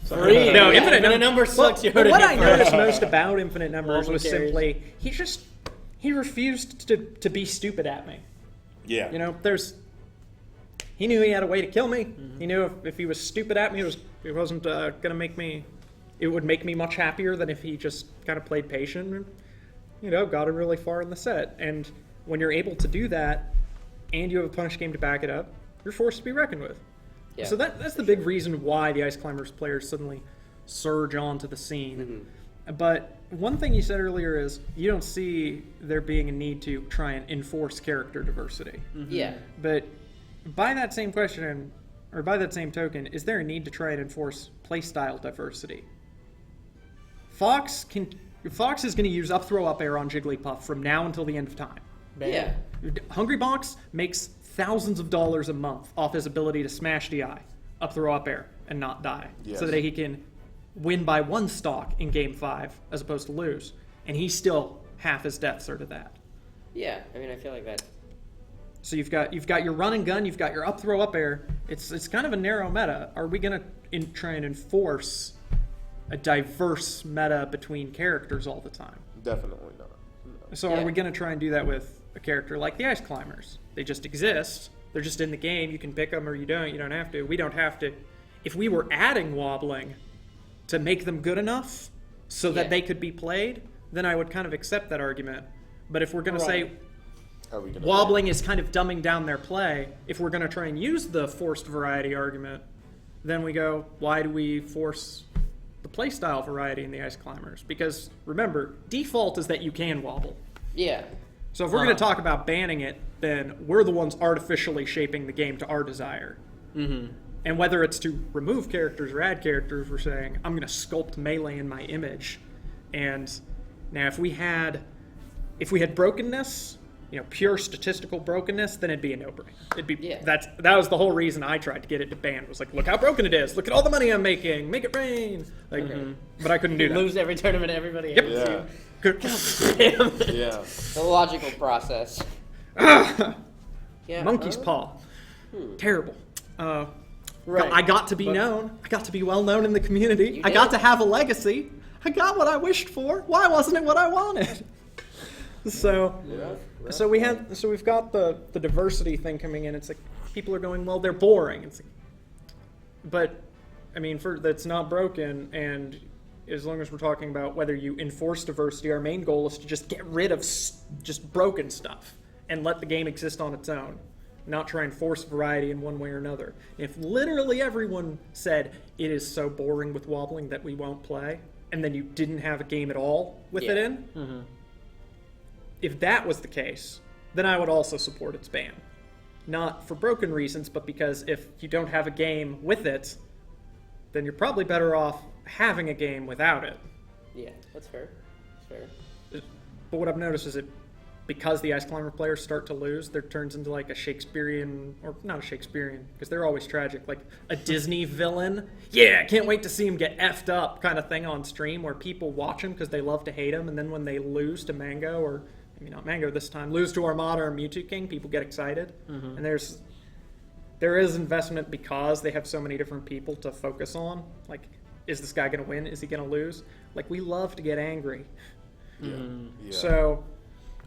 Free. no, Yeah, Infinite Number sucks. You heard But it what here I first. noticed most about Infinite Numbers Wobbling was carries. simply he refused to be stupid at me. Yeah. You know, he knew he had a way to kill me. He knew if he was stupid at me, it wasn't gonna make me. It would make me much happier than if he just kind of played patient and, you know, got it really far in the set. And when you're able to do that, and you have a punish game to back it up, you're forced to be reckoned with. Yeah, So that's the big reason why the Ice Climbers players suddenly surge onto the scene. But one thing you said earlier is you don't see there being a need to try and enforce character diversity. Yeah. But by that same question, or by that same token, is there a need to try and enforce playstyle diversity? Fox is going to use up throw up air on Jigglypuff from now until the end of time. Yeah. Hungrybox makes thousands of dollars a month off his ability to smash DI, up throw up air, and not die. Yes. So that he can win by one stock in game 5 as opposed to lose. And he's still half his deaths are to that. Yeah. I mean, I feel like that. So you've got your run and gun, you've got your up throw up air. It's kind of a narrow meta. Are we going to try and enforce a diverse meta between characters all the time? Definitely not. No. So Yeah. are we going to try and do that with a character like the Ice Climbers? They just exist. They're just in the game. You can pick them or you don't. You don't have to. We don't have to. If we were adding wobbling to make them good enough so that they could be played, then I would kind of accept that argument. But if we're going to say How are we gonna wobbling is kind of dumbing down their play, if we're going to try and use the forced variety argument, then we go, why do we force the playstyle variety in the Ice Climbers? Because remember, default is that you can wobble. Yeah. So if we're going to talk about banning it, then we're the ones artificially shaping the game to our desire. And whether it's to remove characters or add characters, we're saying, I'm going to sculpt melee in my image. And now if we had brokenness, you know, pure statistical brokenness, then it'd be a no-brainer. It'd be that was the whole reason I tried to get it to ban. Was like, look how broken it is. Look at all the money I'm making. Make it rain. Like, but I couldn't do that. Lose every tournament, everybody Yep. hates Yeah. you. Damn it. Yeah. The logical process. Yeah. Monkey's paw. Terrible. Right. I got to be known. I got to be well known in the community. You I got did. to have a legacy. I got what I wished for. Why wasn't it what I wanted? So we've got the diversity thing coming in. It's like people are going, well, they're boring. It's like, but I mean, that's not broken. And as long as we're talking about whether you enforce diversity, our main goal is to just get rid of just broken stuff and let the game exist on its own. Not try and force variety in one way or another. If literally everyone said it is so boring with wobbling that we won't play, and then you didn't have a game at all with it in, if that was the case, then I would also support its ban. Not for broken reasons, but because if you don't have a game with it, then you're probably better off having a game without it. Yeah, that's fair. That's fair. But what I've noticed is that because the Ice Climber players start to lose, there turns into like a Shakespearean, or not a Shakespearean, because they're always tragic, like a Disney villain. Yeah, I can't wait to see him get effed up kind of thing on stream where people watch him because they love to hate him, and then when they lose to Mango, or maybe not Mango this time, lose to Armada or Mewtwo King, people get excited. And there is investment because they have so many different people to focus on. Like, is this guy going to win? Is he going to lose? Like, we love to get angry. Yeah. So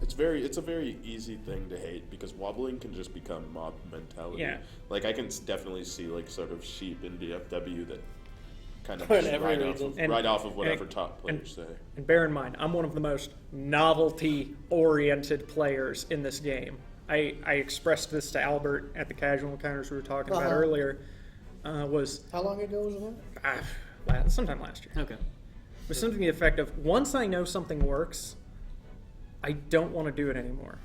it's a very easy thing to hate because wobbling can just become mob mentality. Yeah. Like I can definitely see like sort of sheep in DFW that kind of For just every reason. ride off of whatever top players say. And bear in mind, I'm one of the most novelty-oriented players in this game. I expressed this to Albert at the casual encounters we were talking about earlier. Was How long ago was that? sometime last year. Okay. Was something to the effect of, once I know something works, I don't want to do it anymore.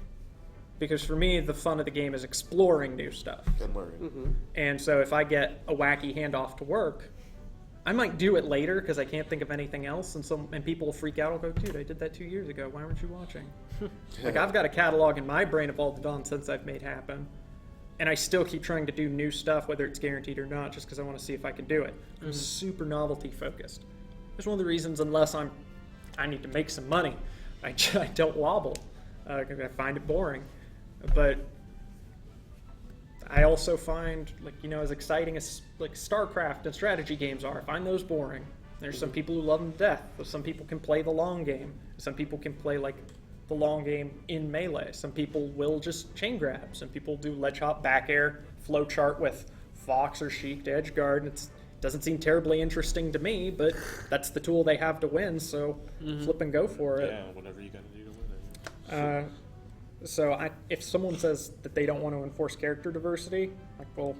Because for me, the fun of the game is exploring new stuff. And learning. And so if I get a wacky handoff to work, I might do it later because I can't think of anything else, and people will freak out. I'll go, dude, I did that 2 years ago. Why weren't you watching? Like, I've got a catalog in my brain of all the nonsense I've made happen, and I still keep trying to do new stuff, whether it's guaranteed or not, just because I want to see if I can do it. I'm super novelty focused. That's one of the reasons, unless I need to make some money, I don't wobble because I find it boring. But I also find, like, as exciting as like StarCraft and strategy games are, I find those boring. There's some people who love them to death. Some people can play the long game. Some people can play like the long game in Melee. Some people will just chain grab. Some people do ledge hop, back air, flow chart with Fox or Sheik to edge guard. It doesn't seem terribly interesting to me, but that's the tool they have to win, so flip and go for it. Yeah, whatever you gotta do to win it. So if someone says that they don't want to enforce character diversity, like, well,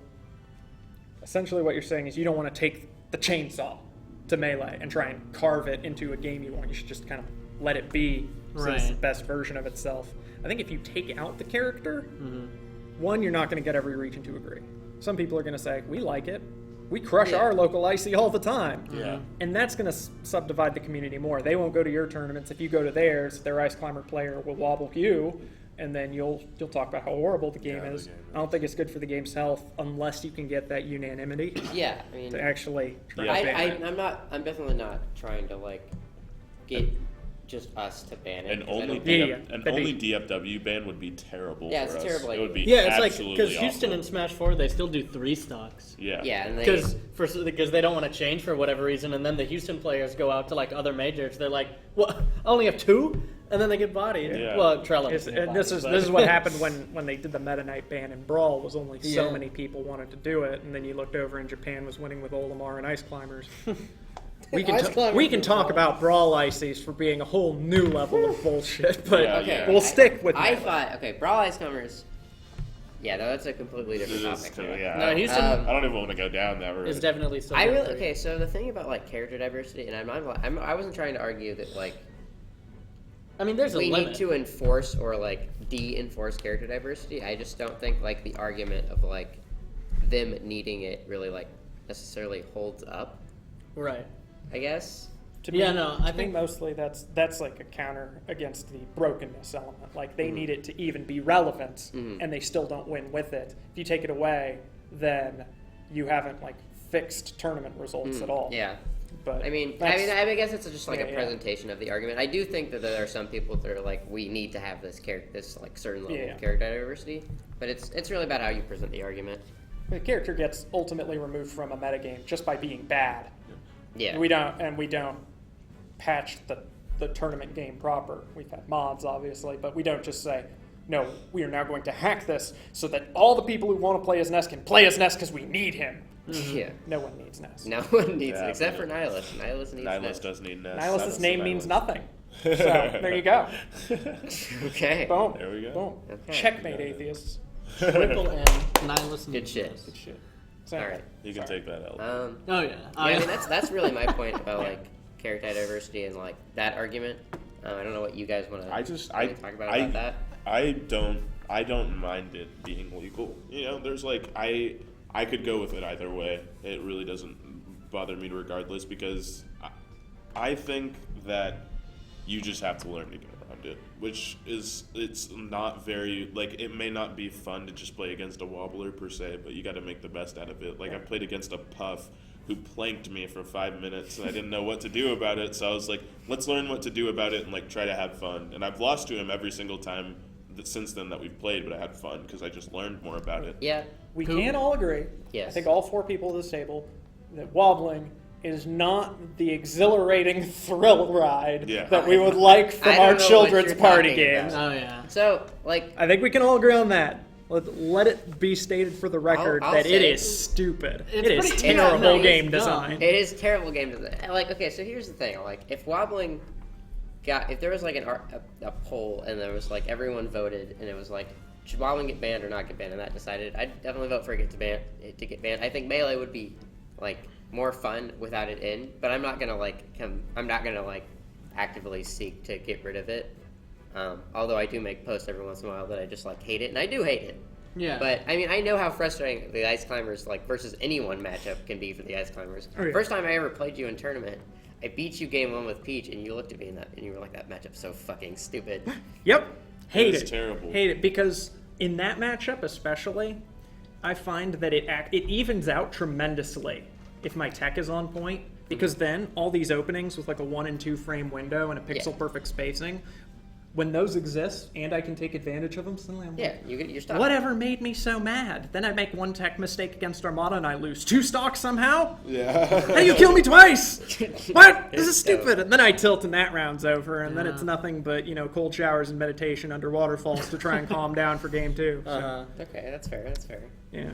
essentially what you're saying is you don't want to take the chainsaw to Melee and try and carve it into a game you want. You should just kind of let it be so it's the best version of itself. I think if you take out the character, one, you're not going to get every region to agree. Some people are going to say, we like it. We crush our local IC all the time. Yeah. And that's going to subdivide the community more. They won't go to your tournaments. If you go to theirs, their Ice Climber player will wobble you, and then you'll talk about how horrible the game is. I don't think it's good for the game's health unless you can get that unanimity Yeah, I mean, to actually try to ban it. I'm definitely not trying to like get just us to ban it. And 'cause I only don't think- only DFW ban would be terrible Yeah, for it's us. terrible. It would be Yeah, it's like absolutely because Houston awful. and Smash 4 they still do 3 stocks. Yeah. Yeah, and they Because they don't want to change for whatever reason, and then the Houston players go out to like other majors. They're like, "What? I only have 2?" And then they get bodied. Yeah. Well, Trello. And this is what happened when they did the Meta Knight ban in Brawl. Was only so many people wanted to do it, and then you looked over and Japan was winning with Olimar and Ice Climbers. We can talk about Brawl ICs for being a whole new level of bullshit, but Yeah, okay, we'll stick with I Melee. thought Brawl Ice Climbers. Yeah, no, that's a completely different topic. Yeah. No, Houston I don't even want to go down that road. is definitely so. I really okay. So the thing about like character diversity, and I wasn't trying to argue that like I mean, there's a we limit. need to enforce or like de-enforce character diversity. I just don't think like the argument of like them needing it really like necessarily holds up. Right. I guess. I think mostly that's like a counter against the brokenness element. Like they need it to even be relevant, and they still don't win with it. If you take it away, then you haven't like fixed tournament results at all. Yeah. But I guess it's just like a presentation of the argument. I do think that there are some people that are like, we need to have this like certain level of character diversity, but it's really about how you present the argument. the character gets ultimately removed from a metagame just by being bad. Yeah. We don't patch the tournament game proper. We've had mods, obviously, but we don't just say, no, we are now going to hack this so that all the people who want to play as Ness can play as Ness because we need him. Yeah. No one needs Ness. No one needs Yeah, it except for Nihilus. Nihilus needs Nihilus Ness. does need Ness. Nihilus' name Nihilus. means nothing. So there you go. Okay. Boom. There we go. Boom. Okay. Checkmate, atheists. Triple and Nihilus. Good shit. Good shit. So, All right. You can take that out. Oh yeah. Yeah, I mean that's really my point about like character diversity and like that argument. I don't know what you guys want to talk about that. I don't mind it being legal. You know, there's like I could go with it either way. It really doesn't bother me regardless because I think that you just have to learn to get around it, which is it's not very like it may not be fun to just play against a wobbler per se, but you got to make the best out of it. Like I played against a puff who planked me for 5 minutes and I didn't know what to do about it, so I was like, let's learn what to do about it and like try to have fun. And I've lost to him every single time since then that we've played, but I had fun because I just learned more about it. Yeah. We Who- can all agree. Yes. I think all 4 people at this table that wobbling is not the exhilarating thrill ride Yeah. that we would like from I our don't know children's what you're party talking games. about. Oh yeah. So, like, I think we can all agree on that. Let it be stated for the record I'll that it say is stupid. It's It is pretty terrible terrible. game It's design. dumb. it is terrible game design. Like, okay, so here's the thing. Like, if wobbling if there was like a poll and there was like everyone voted and it was like, should wobbling get banned or not get banned, and that decided, I'd definitely vote for it to get banned. I think melee would be like more fun without it in, but I'm not gonna actively seek to get rid of it. Although I do make posts every once in a while that I just like hate it, and I do hate it. Yeah. But I mean, I know how frustrating the Ice Climbers like versus anyone matchup can be for the Ice Climbers. Oh, yeah. First time I ever played you in tournament, I beat you game 1 with Peach, and you looked at me and you were like, "That matchup's so fucking stupid." Yep. Hate is it. terrible. Hate it because in that matchup especially, I find that it evens out tremendously if my tech is on point, because then all these openings with like a 1 and 2 frame window and a pixel perfect spacing, when those exist and I can take advantage of them, suddenly I'm Yeah, like, you get your stuff. whatever made me so mad? Then I make one tech mistake against Armada and I lose 2 stocks somehow? Yeah. How do you kill me twice? What? This is It's stupid. And then I tilt and that round's over, and then it's Yeah. nothing but, cold showers and meditation under waterfalls to try and calm down for game 2. So, Uh-huh. Okay, that's fair. That's fair. yeah.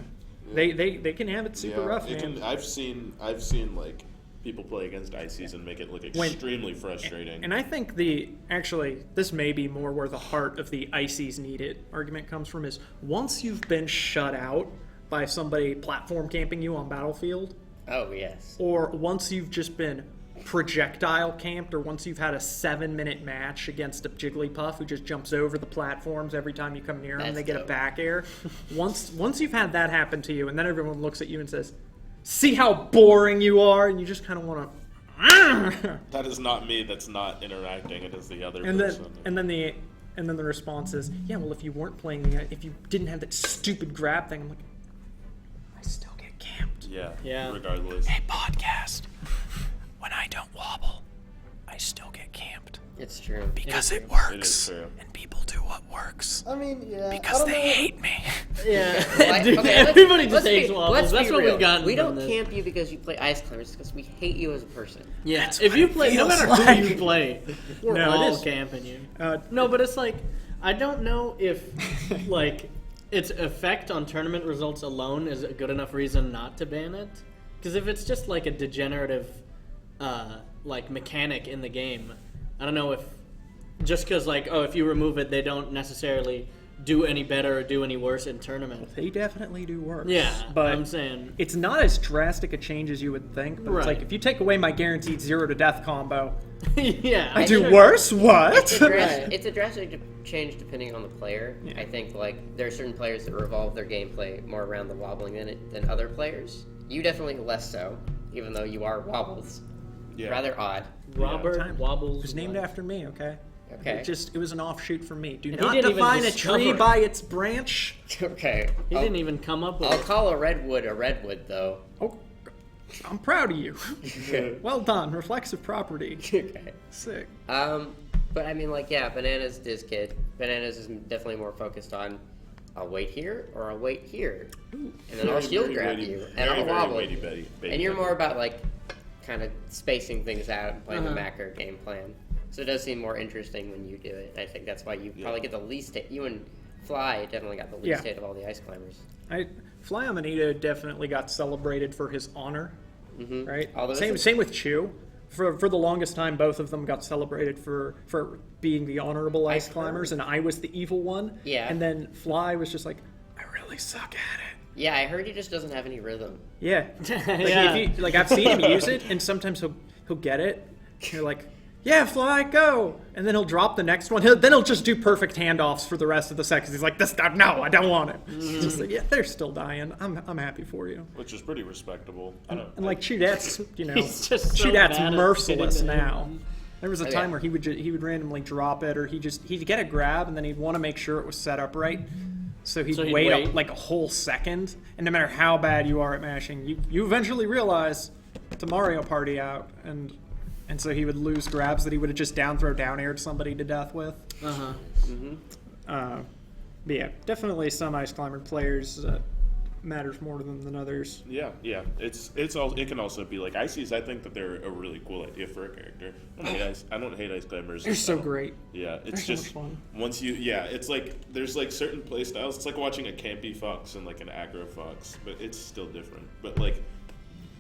They can have it super rough, man. I've seen like people play against ICs and make it look When- extremely frustrating. And I think this may be more where the heart of the ICs need it argument comes from, is once you've been shut out by somebody platform camping you on Battlefield, Oh yes. or once you've just been projectile camped, or once you've had a 7-minute match against a Jigglypuff who just jumps over the platforms every time you come near them, That's they get a dope. back air. Once you've had that happen to you, and then everyone looks at you and says, "See how boring you are," and you just kind of want to. That is not me. That's not interacting. It is the other And person. then the response is, "Yeah, well, if you weren't playing if you didn't have that stupid grab thing," I'm like, I still get camped. Yeah. Regardless. Hey, podcast. When I don't wobble, I still get camped It's true. because it It works, is true. and people do what works I mean, yeah. because they hate me. Yeah. Like, Dude, okay, everybody let's just hates be- wobbles. let's That's be what real. we've gotten. We from don't this. camp you because you play Ice Climbers, because we hate you as a person. Yeah. That's If what you it play, no feels matter like. who you play, we're No, it all is. camping you. Uh, No, but it's like, I don't know if, like, its effect on tournament results alone is a good enough reason not to ban it. Because if it's just like a degenerative, like, mechanic in the game, I don't know if, just because, like, if you remove it, they don't necessarily do any better or do any worse in tournament. They definitely do work. Yeah, but I'm saying. it's not as drastic a change as you would think. But it's Right. like, if you take away my guaranteed 0 to death combo, Yeah. I do think- worse. What? It's a drastic change depending on the player. Yeah. I think like there are certain players that revolve their gameplay more around the wobbling than other players. You definitely less so, even though you are Wobbles. Yeah. Rather odd. Robert Time. Wobbles. It was named after me, okay? Okay. It was an offshoot from me. Do And he not didn't even define a discover tree it. by its branch. Okay. He I'll, didn't even come up with I'll it. call a redwood though. Oh, I'm proud of you. Well done. Reflexive property. Okay. Sick. But I mean, like, yeah, Bananas Diz Kid. Bananas is definitely more focused on, I'll wait here or I'll wait here, and then I'll shield grab you, and I'll wobble. And you're more about like, kind of spacing things out and playing the macro game plan. So it does seem more interesting when you do it. I think that's why you probably get the least hit. You and Fly definitely got the least Yeah. hit of all the Ice Climbers. Fly Amanita definitely got celebrated for his honor, right? Although Same with Chew. For the longest time, both of them got celebrated for being the honorable ice climbers, and I was the evil one. Yeah. And then Fly was just like, I really suck at it. Yeah, I heard he just doesn't have any rhythm. Yeah. Like, Yeah. if you, like I've seen him use it, and sometimes he'll get it. And you're like, yeah, Fly, go. And then he'll drop the next one. Then he'll just do perfect handoffs for the rest of the seconds. He's like, no, I don't want it. It's just like, yeah, they're still dying. I'm happy for you. Which is pretty respectable. And like Chudette's, He's just so Chudette's bad at merciless getting to now. him. There was a Oh, time yeah. where he would randomly drop it, or he'd get a grab, and then he'd want to make sure it was set up right. So he'd wait up like a whole second, and no matter how bad you are at mashing, you eventually realize it's a Mario Party out, and so he would lose grabs that he would have just down aired somebody to death with. But yeah, definitely some Ice Climber players matters more to them than others. Yeah. It's all. It can also be like Ices. I think that they're a really cool idea for a character. I don't hate ice climbers. They're so great. Yeah, it's They're so just much fun. once you. Yeah, it's like there's like certain play styles. It's like watching a campy fox and like an aggro fox, but it's still different. But like,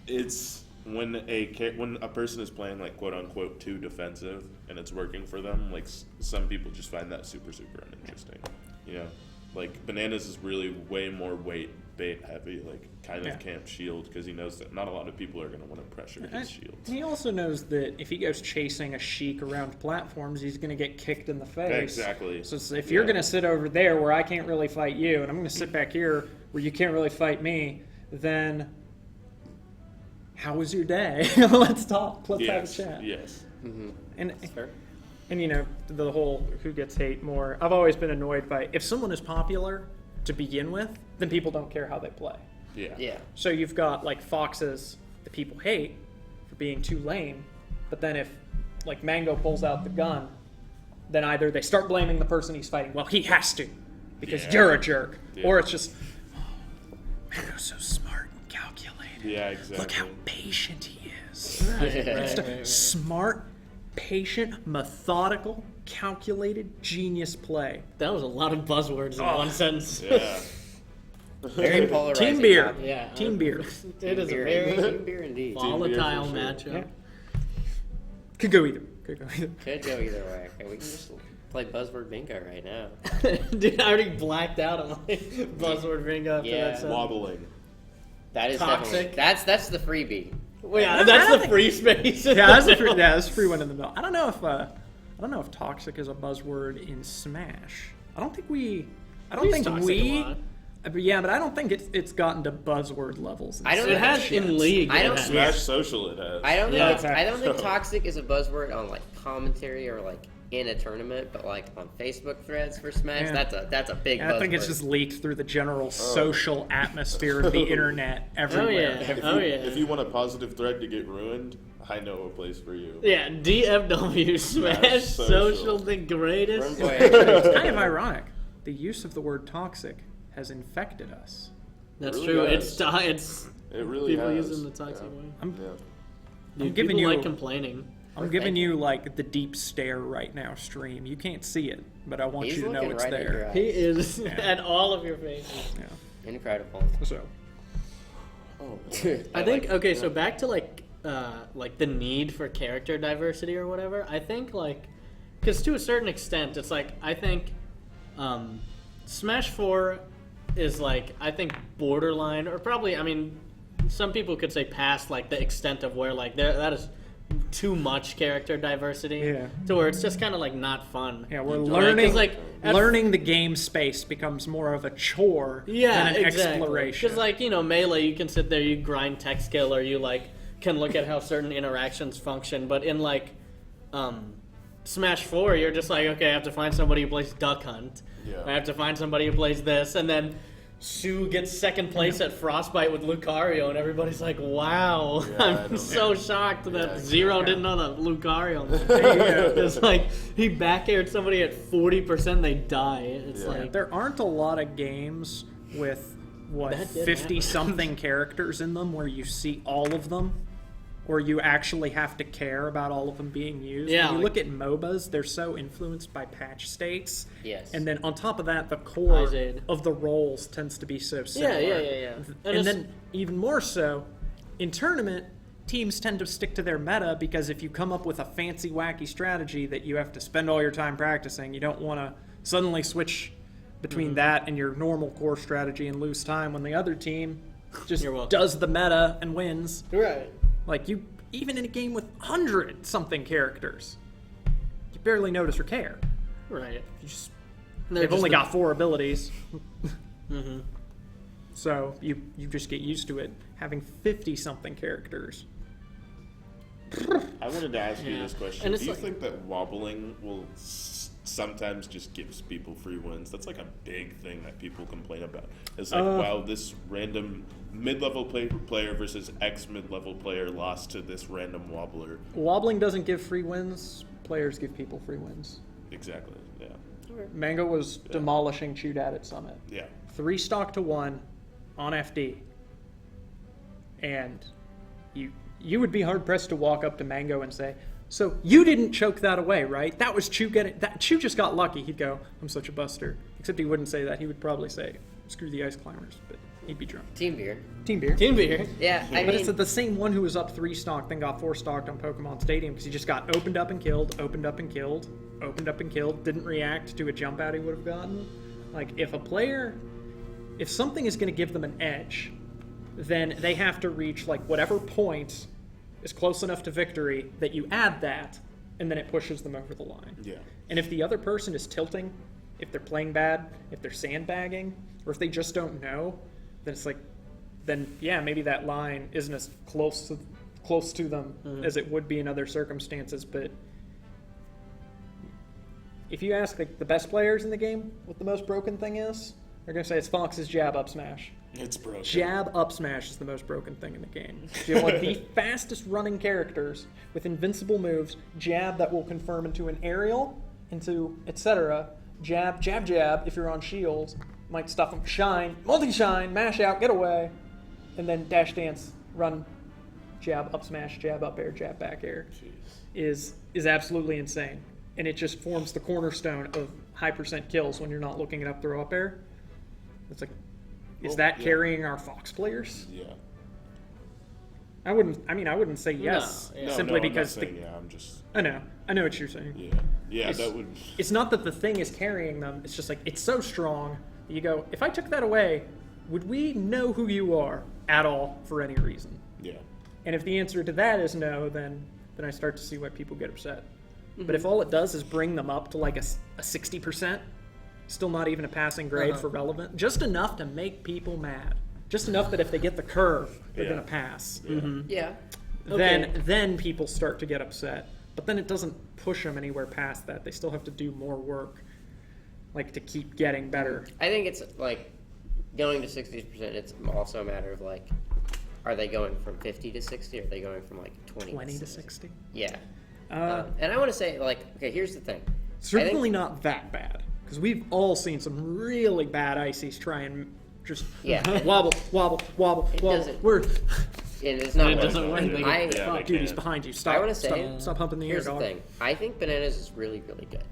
it's when a person is playing like quote unquote too defensive and it's working for them. Like some people just find that super uninteresting. You know, like Bananas is really way more weight bait heavy, like kind of camp shield, because he knows that not a lot of people are going to want to pressure his shields. He also knows that if he goes chasing a Sheik around platforms, he's going to get kicked in the face. Exactly. So if you're going to sit over there where I can't really fight you, and I'm going to sit back here where you can't really fight me, then how was your day? Let's talk. Let's have a chat. Yes. Mm-hmm. And Fair. And, you know, the whole who gets hate more. I've always been annoyed by if someone is popular to begin with, then people don't care how they play. Yeah. Yeah. So you've got, like, foxes that people hate for being too lame, but then if, like, Mango pulls out the gun, then either they start blaming the person he's fighting, well, he has to, because you're a jerk, or it's just, oh, Mango's so smart and calculated. Yeah, exactly. Look how patient he is. Right. Smart, patient, methodical, calculated, genius play. That was a lot of buzzwords in one sentence. Yeah. Very polarizing. Team beer. topic. Yeah. Team beer. It is a Beer, very team beer indeed. volatile for sure. matchup. Yeah. Could go either. Could go either way. Okay, we can just play buzzword bingo right now. Dude, I already blacked out on my buzzword bingo after Yeah. that sentence. Wobbling. That is Toxic. definitely that's the freebie. Well, yeah, I that's don't the free space. Yeah, that's a free one in the middle. I don't know if toxic is a buzzword in Smash. I don't think use toxic a lot. Yeah, but I don't think it's gotten to buzzword levels. I don't It know. has in League. I don't- it has. Smash Social it has. I don't think Yeah. I don't think toxic is a buzzword on like commentary or like in a tournament, but like on Facebook threads for Smash, Yeah. that's a big buzzword. I think it's just leaked through the general social atmosphere of the internet everywhere. If you want a positive thread to get ruined, I know a place for you. Yeah, DFW Smash Social. Social the greatest. Boy, It's kind of ironic. The use of the word toxic has infected us. That's Really true. has. It's It really people has. using the toxic way. Yeah. I'm Dude, giving people you- like complaining. I'm giving you like the deep stare right now, stream. You can't see it, but I want he's you to know looking it's right at your there. eyes. He is at all of your faces. Yeah. Incredible. So I think okay, so back to like the need for character diversity or whatever. I think like because to a certain extent, it's like I think Smash 4 is like I think borderline or probably I mean some people could say past like the extent of where like that is too much character diversity to where it's just kind of like not fun. yeah, we're Like, learning. 'cause, like at learning the game space becomes more of a chore than an exploration. Because like Melee, you can sit there, you grind tech skill, or you like can look at how certain interactions function. But in like Smash 4, you're just like, okay, I have to find somebody who plays Duck Hunt. Yeah. I have to find somebody who plays this, and then Sue gets second place at Frostbite with Lucario, and everybody's like, wow, Yeah, I I'm know. so shocked that Yeah, Zero didn't know that Lucario. It's like he back aired somebody at 40%, they die. It's Yeah. like There aren't a lot of games with what That did 50 something characters in them where you see all of them, or you actually have to care about all of them being used. Yeah, when you like- look at MOBAs, they're so influenced by patch states. Yes. And then on top of that, the core Izade. of the roles tends to be so similar. yeah. And it's- then even more so, in tournament, teams tend to stick to their meta because if you come up with a fancy, wacky strategy that you have to spend all your time practicing, you don't want to suddenly switch between that and your normal core strategy and lose time when the other team just You're welcome. does the meta and wins. right. Like you, even in a game with 100 something characters, you barely notice or care. Right. You just, They're they've just only the- got 4 abilities. Mhm. So you just get used to it having 50 something characters. I wanted to ask you Yeah. this question. And Do it's you like- think that wobbling will sometimes just gives people free wins? That's like a big thing that people complain about. It's like, wow, this random mid-level player versus X mid-level player lost to this random wobbler. Wobbling doesn't give free wins. Players give people free wins. Exactly, yeah. Mango was demolishing Chewdad at Summit. Yeah. 3 stock to 1 on FD. And you would be hard pressed to walk up to Mango and say, so you didn't choke that away, right? That was Chew getting that. Chew just got lucky. He'd go, I'm such a buster. Except he wouldn't say that. He would probably say, screw the ice climbers, but he'd be drunk. Team beer. Team beer. Team beer. Yeah, I But mean, it's the same one who was up 3 stock, then got 4 stocked on Pokemon Stadium because he just got opened up and killed, opened up and killed, opened up and killed, didn't react to a jump out he would have gotten. Like, if something is going to give them an edge, then they have to reach, like, whatever point is close enough to victory that you add that, and then it pushes them over the line. Yeah. And if the other person is tilting, if they're playing bad, if they're sandbagging, or if they just don't know, then it's like, then yeah, maybe that line isn't as close to them as it would be in other circumstances. But if you ask like the best players in the game what the most broken thing is, they're gonna say it's Fox's jab up smash. It's broken. Jab up smash is the most broken thing in the game. So you have one of the fastest running characters with invincible moves, jab that will confirm into an aerial, into etc. Jab, jab, jab. If you're on shields, might stuff them. Shine, multi-shine, mash out, get away, and then dash dance, run, jab up smash, jab up air, jab back air. Is absolutely insane, and it just forms the cornerstone of high percent kills when you're not looking at up throw up air. It's like, is that carrying our Fox players? Yeah. I wouldn't say yes, No, yeah. simply I'm not because saying, yeah, I'm just. I know what you're saying. Yeah. Yeah, that would. It's not that the thing is carrying them. It's just like it's so strong that you go, if I took that away, would we know who you are at all for any reason? Yeah. And if the answer to that is no, then I start to see why people get upset. But if all it does is bring them up to like a 60%, still not even a passing grade for relevant, just enough to make people mad. Just enough that if they get the curve, they're Yeah. going to pass. yeah. Then people start to get upset. But then it doesn't push them anywhere past that. They still have to do more work, like to keep getting better. I think it's like going to 60%. It's also a matter of like, are they going from 50 to 60? Or are they going from like 20 to 60. Yeah. And I want to say like, okay, here's the thing. Certainly not that bad, because we've all seen some really bad ices try and just wobble. doesn't- We're And it's not. It what doesn't I'm work. saying. Yeah, they fuck, dude, he's can't. behind you. I Stop. wanna say- Stop humping the air, Here's the dog. thing. I think bananas is really, really good.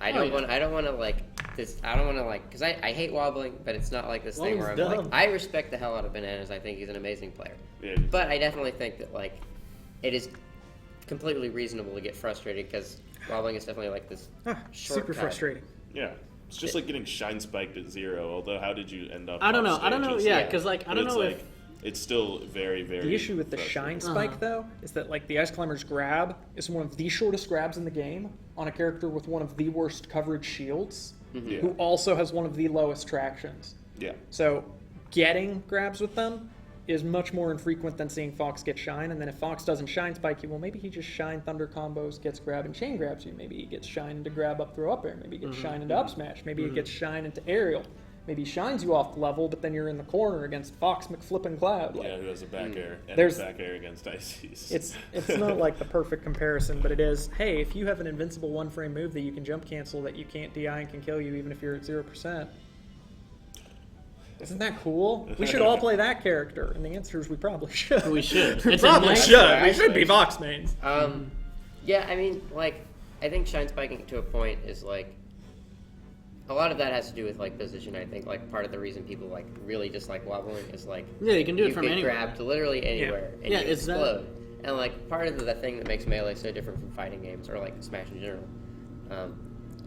I don't yeah. want. I don't want to like this. I don't want to like because I hate wobbling, but it's not like this thing where I'm Wobbling's like. dumb. I respect the hell out of bananas. I think he's an amazing player. Yeah. But I definitely think that like it is completely reasonable to get frustrated because wobbling is definitely like this Super shortcut. frustrating. Yeah. It's just like getting shine spiked at 0. Although, how did you end up? I don't know. off I don't know. stages? Yeah, Yeah. because like I But don't it's know like, if it's still very, very. The issue with the shine frustrating. spike, though, is that like the Ice Climber's grab is one of the shortest grabs in the game on a character with one of the worst coverage shields, Yeah. who also has one of the lowest tractions. Yeah. So getting grabs with them is much more infrequent than seeing Fox get shine. And then if Fox doesn't shine spike you, well, maybe he just shine thunder combos, gets grab and chain grabs you. Maybe he gets shine into grab up throw up air. Maybe he gets shine into up smash. Maybe he gets shine into aerial. Maybe he shines you off the level, but then you're in the corner against Fox McFlippin' Cloud. Like, Yeah, who has a back air and There's- a back air against Ices. It's not like the perfect comparison, but it is, hey, if you have an invincible one-frame move that you can jump cancel that you can't DI and can kill you even if you're at 0%. Isn't that cool? We should all play that character, and the answer is we probably should. we should. We It's a probably nice should. We fact. should be Vox mains. Yeah, I mean, like, I think shine spiking to a point is like a lot of that has to do with like position. I think like part of the reason people like really dislike wobbling is like Yeah, you can do it you from get anywhere. grabbed literally anywhere and Yeah, you it's that- explode. And like part of the thing that makes melee so different from fighting games or like Smash in general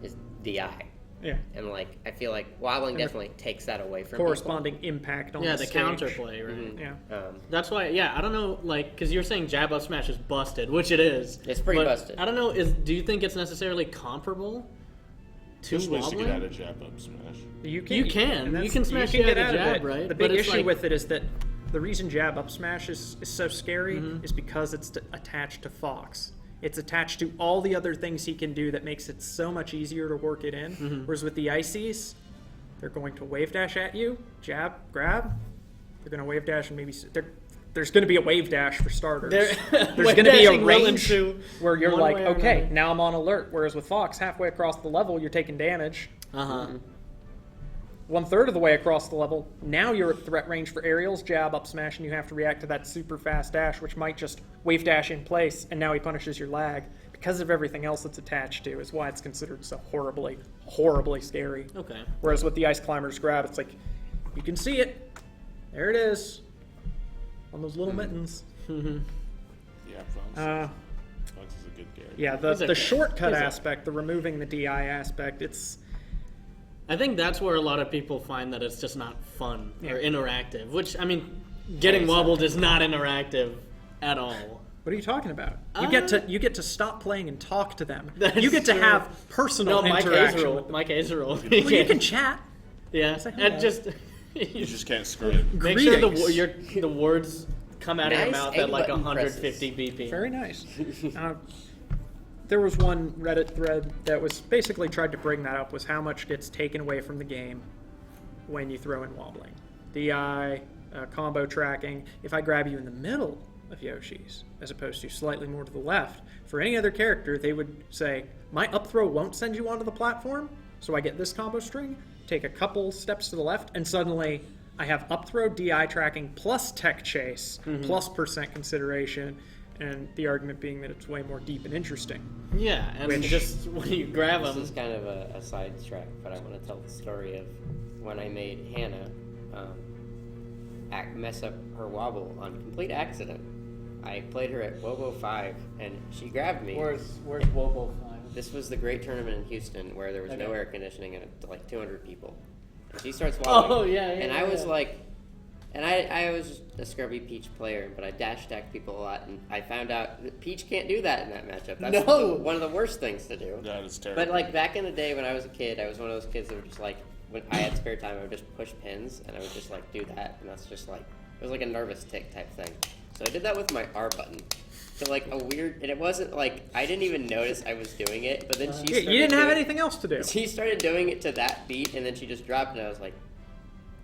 is DI. Yeah. And like I feel like wobbling definitely takes that away from Corresponding impact on Yeah, the the stage. counterplay, right? people. Yeah. That's why, yeah, I don't know, like, because you're saying jab up smash is busted, which it is. It's pretty but busted. I don't know, do you think it's necessarily comparable to There's ways to get out wobbling? of jab up smash. You can. and that's- You can smash you it get out of of jab, it. right? The But big it's issue like- with it is that the reason jab up smash is so scary is because it's attached to Fox. It's attached to all the other things he can do that makes it so much easier to work it in. Whereas with the Ices, they're going to wave dash at you, jab, grab. They're going to wave dash and maybe there's going to be a wave dash for starters. There's Wave going to be a dashing will range ensue where you're one like, way or okay, another. now I'm on alert. Whereas with Fox, halfway across the level, you're taking damage. Uh-huh. 1/3 of the way across the level, now you're at threat range for aerials, jab, up smash, and you have to react to that super fast dash, which might just wave dash in place, and now he punishes your lag. Because of everything else it's attached to is why it's considered so horribly, horribly scary. Okay. Whereas with the Ice Climber's grab, it's like, you can see it. There it is. On those little mittens. Yeah, Fox is a good character. Yeah, He's the okay. shortcut He's okay. aspect, the removing the DI aspect, it's... I think that's where a lot of people find that it's just not fun or Yeah. interactive, which, I mean, getting wobbled is not interactive at all. What are you talking about? You get to stop playing and talk to them. That's You get to true. have personal No, Mike interaction with them. Mike Hazel. Well, you can chat. Yeah, Say and hello. just You just can't scream. make sure Greetings. the words come out of your Nice mouth at like A-button 150 BPM. Very nice. There was one Reddit thread that was basically tried to bring that up, was how much gets taken away from the game when you throw in wobbling. DI, combo tracking. If I grab you in the middle of Yoshi's, as opposed to slightly more to the left, for any other character, they would say, my up throw won't send you onto the platform, so I get this combo string, take a couple steps to the left, and suddenly I have up throw, DI tracking, plus tech chase, plus percent consideration, and the argument being that it's way more deep and interesting. Yeah, and Which- just when you grab This them, is kind of a sidetrack, but I want to tell the story of when I made Hannah mess up her wobble on complete accident. I played her at Wobo 5, and she grabbed me. where's Wobo 5? This was the great tournament in Houston where there was no Okay. air conditioning and like 200 people. And she starts wobbling. Oh, yeah, And I was yeah. like, and I was just a scrubby Peach player, but I dash attack people a lot, and I found out that Peach can't do that in that matchup. That's No. one of the worst things to do. That is terrible. But like back in the day when I was a kid, I was one of those kids that were just like, when I had spare time, I would just push pins, and I would just like do that, and that's just like, it was like a nervous tick type thing. So I did that with my R button. So like a weird, and it wasn't like, I didn't even notice I was doing it, but then she Yeah, started you didn't have doing- anything else to do. She started doing it to that beat, and then she just dropped, and I was like,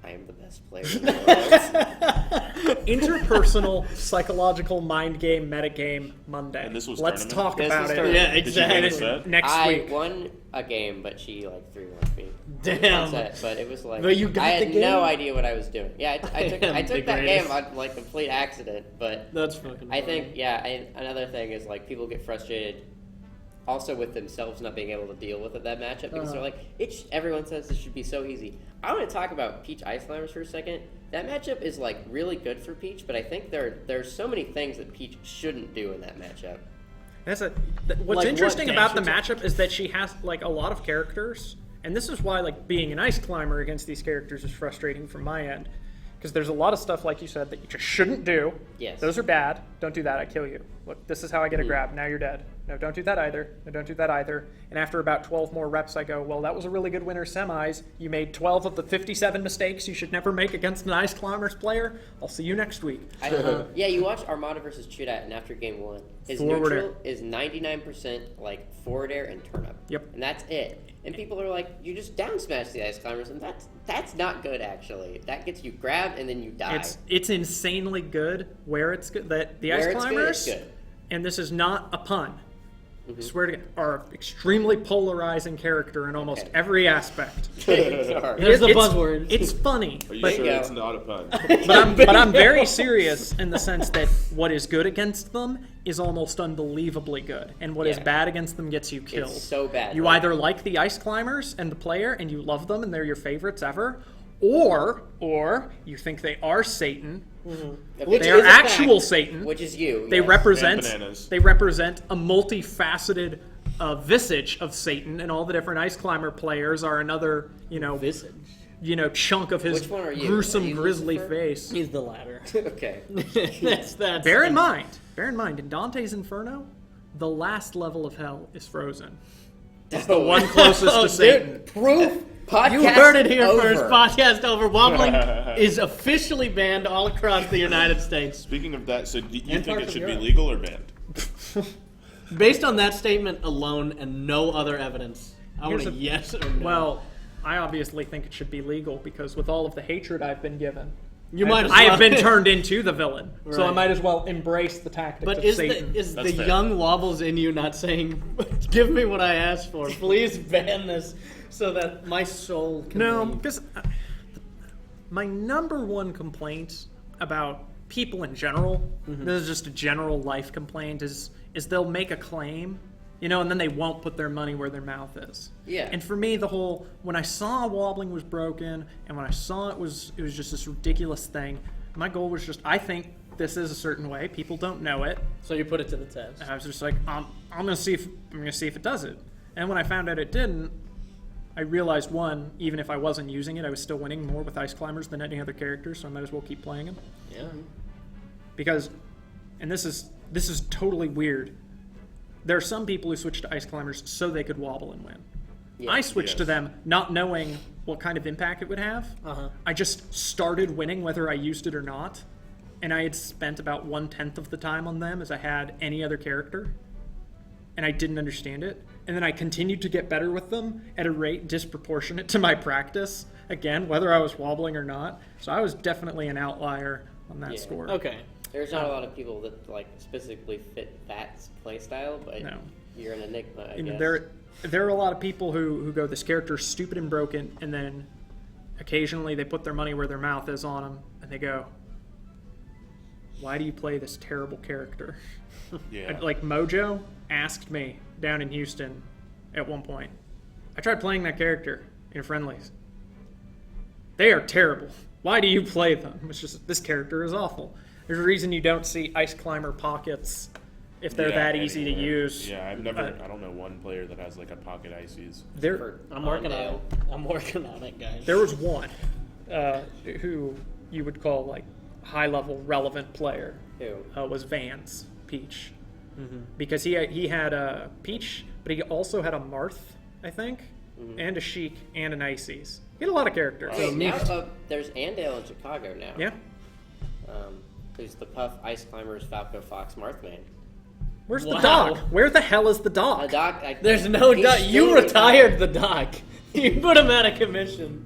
I am the best player in the world. Interpersonal, psychological, mind game, meta game, Monday. And this was Let's tournament? talk This about was it. tournament. Yeah, Did you win a exactly. set? Next I week. won a game, but she like 3-1 me. Damn. That's it, but it was like, But you got I had the game? no idea what I was doing. Yeah, I took Damn, I the took that greatest. game on like complete accident, but That's fucking I funny. think another thing is like people get frustrated also with themselves not being able to deal with it, that matchup because they're like everyone says this should be so easy. I want to talk about Peach Ice Climbers for a second. That matchup is like really good for Peach, but I think there's so many things that Peach shouldn't do in that matchup. What's Like, interesting what about the damage? matchup is that she has like a lot of characters, and this is why like being an ice climber against these characters is frustrating from my end, because there's a lot of stuff like you said that you just shouldn't do. Yes. Those are bad. Don't do that. I kill you. Look, this is how I get a grab. Now you're dead. No, don't do that either. No, don't do that either. And after about 12 more reps, I go, well, that was a really good winner semis. You made 12 of the 57 mistakes you should never make against an ice climbers player. I'll see you next week. Yeah, you watch Armada versus Chudat, and after game 1, his Forward neutral is 99% like forward air and turn up. Yep. And that's it. And people are like, you just down smash the ice climbers, and that's not good actually. That gets you grabbed and then you die. It's insanely good where it's good. That the Where ice it's good, climbers, it's good. and this is not a pun. Mm-hmm. I swear to God, are extremely polarizing character in almost Okay. every aspect. Sorry. There's the It's- buzzword. It's funny, Are you but, sure go. it's not a pun? but I'm very serious in the sense that what is good against them is almost unbelievably good, and what is Yeah. bad against them gets you killed. It's so bad. You like, either like the ice climbers and the player, and you love them, and they're your favorites ever, or you think they are Satan. okay, They are is a fact. actual Satan. which is you. They yes. represent And bananas. they represent a multifaceted visage of Satan, and all the different ice climber players are another Visage. chunk of his Which one are you? gruesome Are you grisly Lucifer? face. He's the latter. Okay. that's Bear in mind, in Dante's Inferno, the last level of hell is frozen. That's The one closest to Satan. Proof. Podcast You heard it here over. first. Podcast over. Wobbling is officially banned all across the United States. Speaking of that, so do you And think parts it of should be Europe. legal or banned? Based on that statement alone and no other evidence, I want Here's a a- yes or no. Well, I obviously think it should be legal because with all of the hatred I've been given, you might as I have well. been turned into the villain. So I Right. might as well embrace the tactics But of is Satan. the That's fair. young Wobbles in you not saying, "Give me what I asked for, please ban this"? so that my soul can No, leave. because my number one complaint about people in general, this is just a general life complaint, is they'll make a claim, and then they won't put their money where their mouth is. Yeah. And for me, when I saw wobbling was broken, and when I saw it was just this ridiculous thing, my goal was just, I think this is a certain way. People don't know it. So you put it to the test. And I was just like, I'm gonna see if it does it. And when I found out it didn't, I realized, one, even if I wasn't using it, I was still winning more with Ice Climbers than any other character, so I might as well keep playing him. Yeah. Because, and this is totally weird, there are some people who switch to Ice Climbers so they could wobble and win. Yeah. I switched to them not knowing what kind of impact it would have. Uh-huh. I just started winning whether I used it or not, and I had spent about 1/10 of the time on them as I had any other character, and I didn't understand it. And then I continued to get better with them at a rate disproportionate to my practice, again, whether I was wobbling or not. So I was definitely an outlier on that Yeah. score. Okay. There's not a lot of people that specifically fit that playstyle, but No. you're an enigma, I You know, guess. there are a lot of people who go, this character's stupid and broken, and then occasionally they put their money where their mouth is on them, and they go, why do you play this terrible character? Yeah. Like Mojo asked me down in Houston at one point. I tried playing that character in friendlies. They are terrible. Why do you play them? It's just, this character is awful. There's a reason you don't see Ice Climber pockets if they're Yeah, that easy to anywhere. use. Yeah, I don't know one player that has like a pocket ices. I'm working on it. I'm working on it, guys. There was one who you would call like high-level relevant player. Who? Was Vance Peach, because he had a Peach, but he also had a Marth, I think, and a Sheik and an Ices. He had a lot of characters. Hey, now there's Andale in Chicago now. Yeah. Who's the Puff Ice Climbers Falco Fox Marthman? Where's Wow. the dog? Where the hell is the The dog? doc. There's no he's doubt. You still retired the doc. You put him out of commission.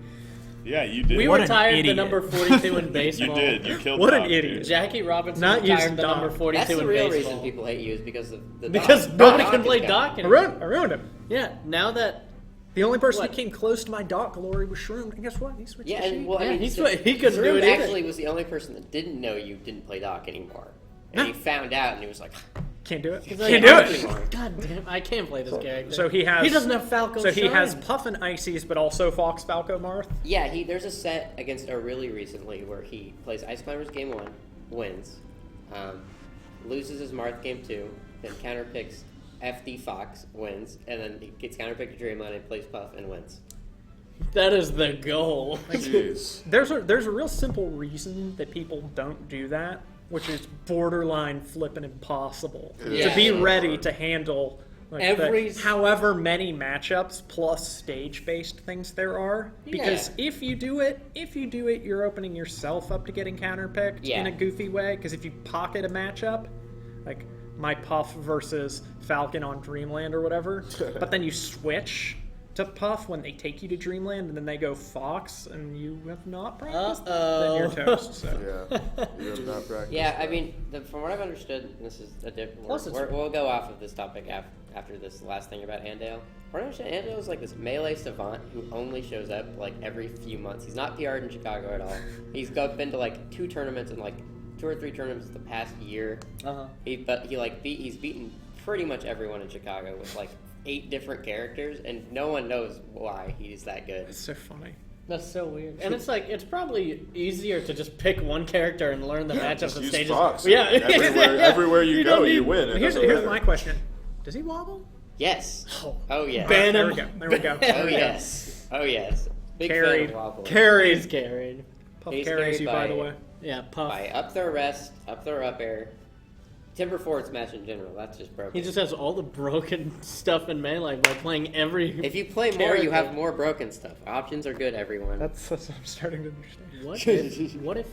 Yeah, you did. We What an retired the idiot. number 42 in You baseball. did. You killed. What an Doc, idiot. dude. Jackie Robinson Not retired using the Doc. number 42 That's the in real baseball. reason people hate you is because of the Because doc. nobody Doc can is play gone. Doc I anymore. ruined him. Yeah, now that... The only person What? who came close to my dot glory was Shroom. And guess what? He switched Yeah, to and Sheik. well, I Yeah, mean, he so couldn't do Shroom it either. actually was the only person that didn't know you didn't play Doc anymore, and he found out, and he was like, Can't do it. He's Can't like, do "Oh, it. anymore. God damn, I can't play this character. So he has. He doesn't have Falco So he Shine. has Puff and Ices, but also Fox Falco Marth. Yeah, there's a set against O'Reilly recently where he plays Ice Climbers game 1, wins, loses his Marth game 2, then counterpicks FD Fox, wins, and then he gets counterpicked to Dreamland and plays Puff and wins. That is the goal. Jeez. There's a real simple reason that people don't do that, which is borderline flipping impossible. Yeah. To be So ready hard. to handle like Every- however many matchups plus stage-based things there are. Because Yeah. if you do it, you're opening yourself up to getting counterpicked Yeah. in a goofy way. Because if you pocket a matchup, like my Puff versus Falcon on Dreamland or whatever, but then you switch to Puff when they take you to Dreamland and then they go Fox and you have not practiced, then you're toast. So. Yeah, you have not practiced. Yeah, I mean, from what I've understood, and this is a different. Plus it's- We'll go off of this topic after this last thing about Andale. What I understand, Andale is like this melee savant who only shows up like every few months. He's not PR'd in Chicago at all. He's been to like 2 tournaments and like 2 or 3 tournaments the past year. Uh-huh. He's beaten pretty much everyone in Chicago with like 8 different characters, and no one knows why he's that good. It's so funny. That's so weird. And it's like, it's probably easier to just pick one character and learn the matchups Just and use stages. Fox. Yeah. Everywhere you go, don't you need- win. It Here's doesn't matter. my question. Does he wobble? Yes. Oh yes. Ban There him. we go. There we go. Oh There we go. yes. Oh yes. Big Carried. fan of Wobble. Carries carried. Puff He's carries carried you, by the by- way. Yeah, Puff. By up throw rest, up throw up air. Timber forward smash in general, that's just broken. He just has all the broken stuff in melee by playing every... If you play more, you character. have more broken stuff. Options are good, everyone. That's what I'm starting to understand. What if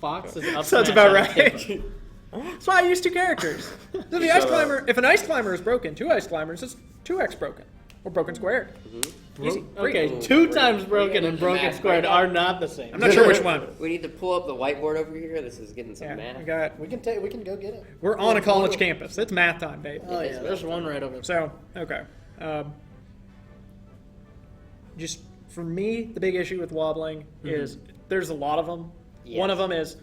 Fox is up Sounds smash about on right. Timber? That's why I use 2 characters. So the ice climber, if an ice climber is broken, 2 ice climbers, it's 2x broken. Or broken squared. Easy. Okay, Ooh, 2 we're- times we're broken getting and broken math squared right are now. not the same. I'm not sure which one. We need to pull up the whiteboard over here. This is getting some Yeah, math. We can go get it. we're on a college campus. It's math time, babe. Oh yeah, there's one right over there. So, okay. just for me, the big issue with wobbling is there's a lot of them. Yes. One of them is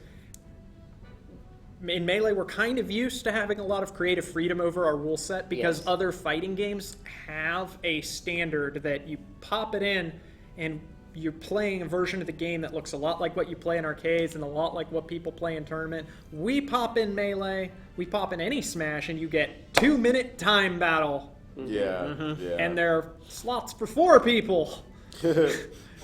in Melee, we're kind of used to having a lot of creative freedom over our rule set because Yes. other fighting games have a standard that you pop it in and you're playing a version of the game that looks a lot like what you play in arcades and a lot like what people play in tournament. We pop in Melee, we pop in any Smash, and you get 2-minute time battle. Yeah. Yeah. And there are slots for 4 people.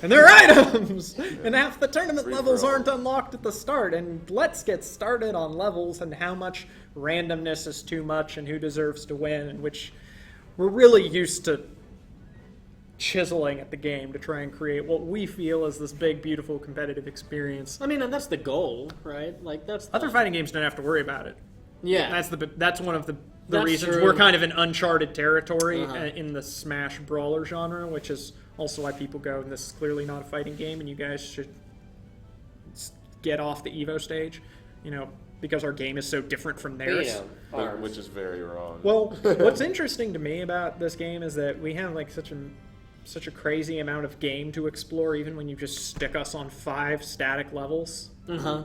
And there are items! And half the tournament Free for levels all. aren't unlocked at the start. And let's get started on levels and how much randomness is too much and who deserves to win, and which we're really used to chiseling at the game to try and create what we feel is this big, beautiful, competitive experience. I mean, and that's the goal, right? Like that's the, Other fighting games don't have to worry about it. yeah. That's one of the That's reasons true. we're kind of in uncharted territory Uh-huh. in the Smash brawler genre, which is also why people go, and this is clearly not a fighting game, and you guys should get off the Evo stage, because our game is so different from But, theirs. arms. Which is very wrong. Well, what's interesting to me about this game is that we have like such a crazy amount of game to explore, even when you just stick us on 5 static levels. Uh-huh.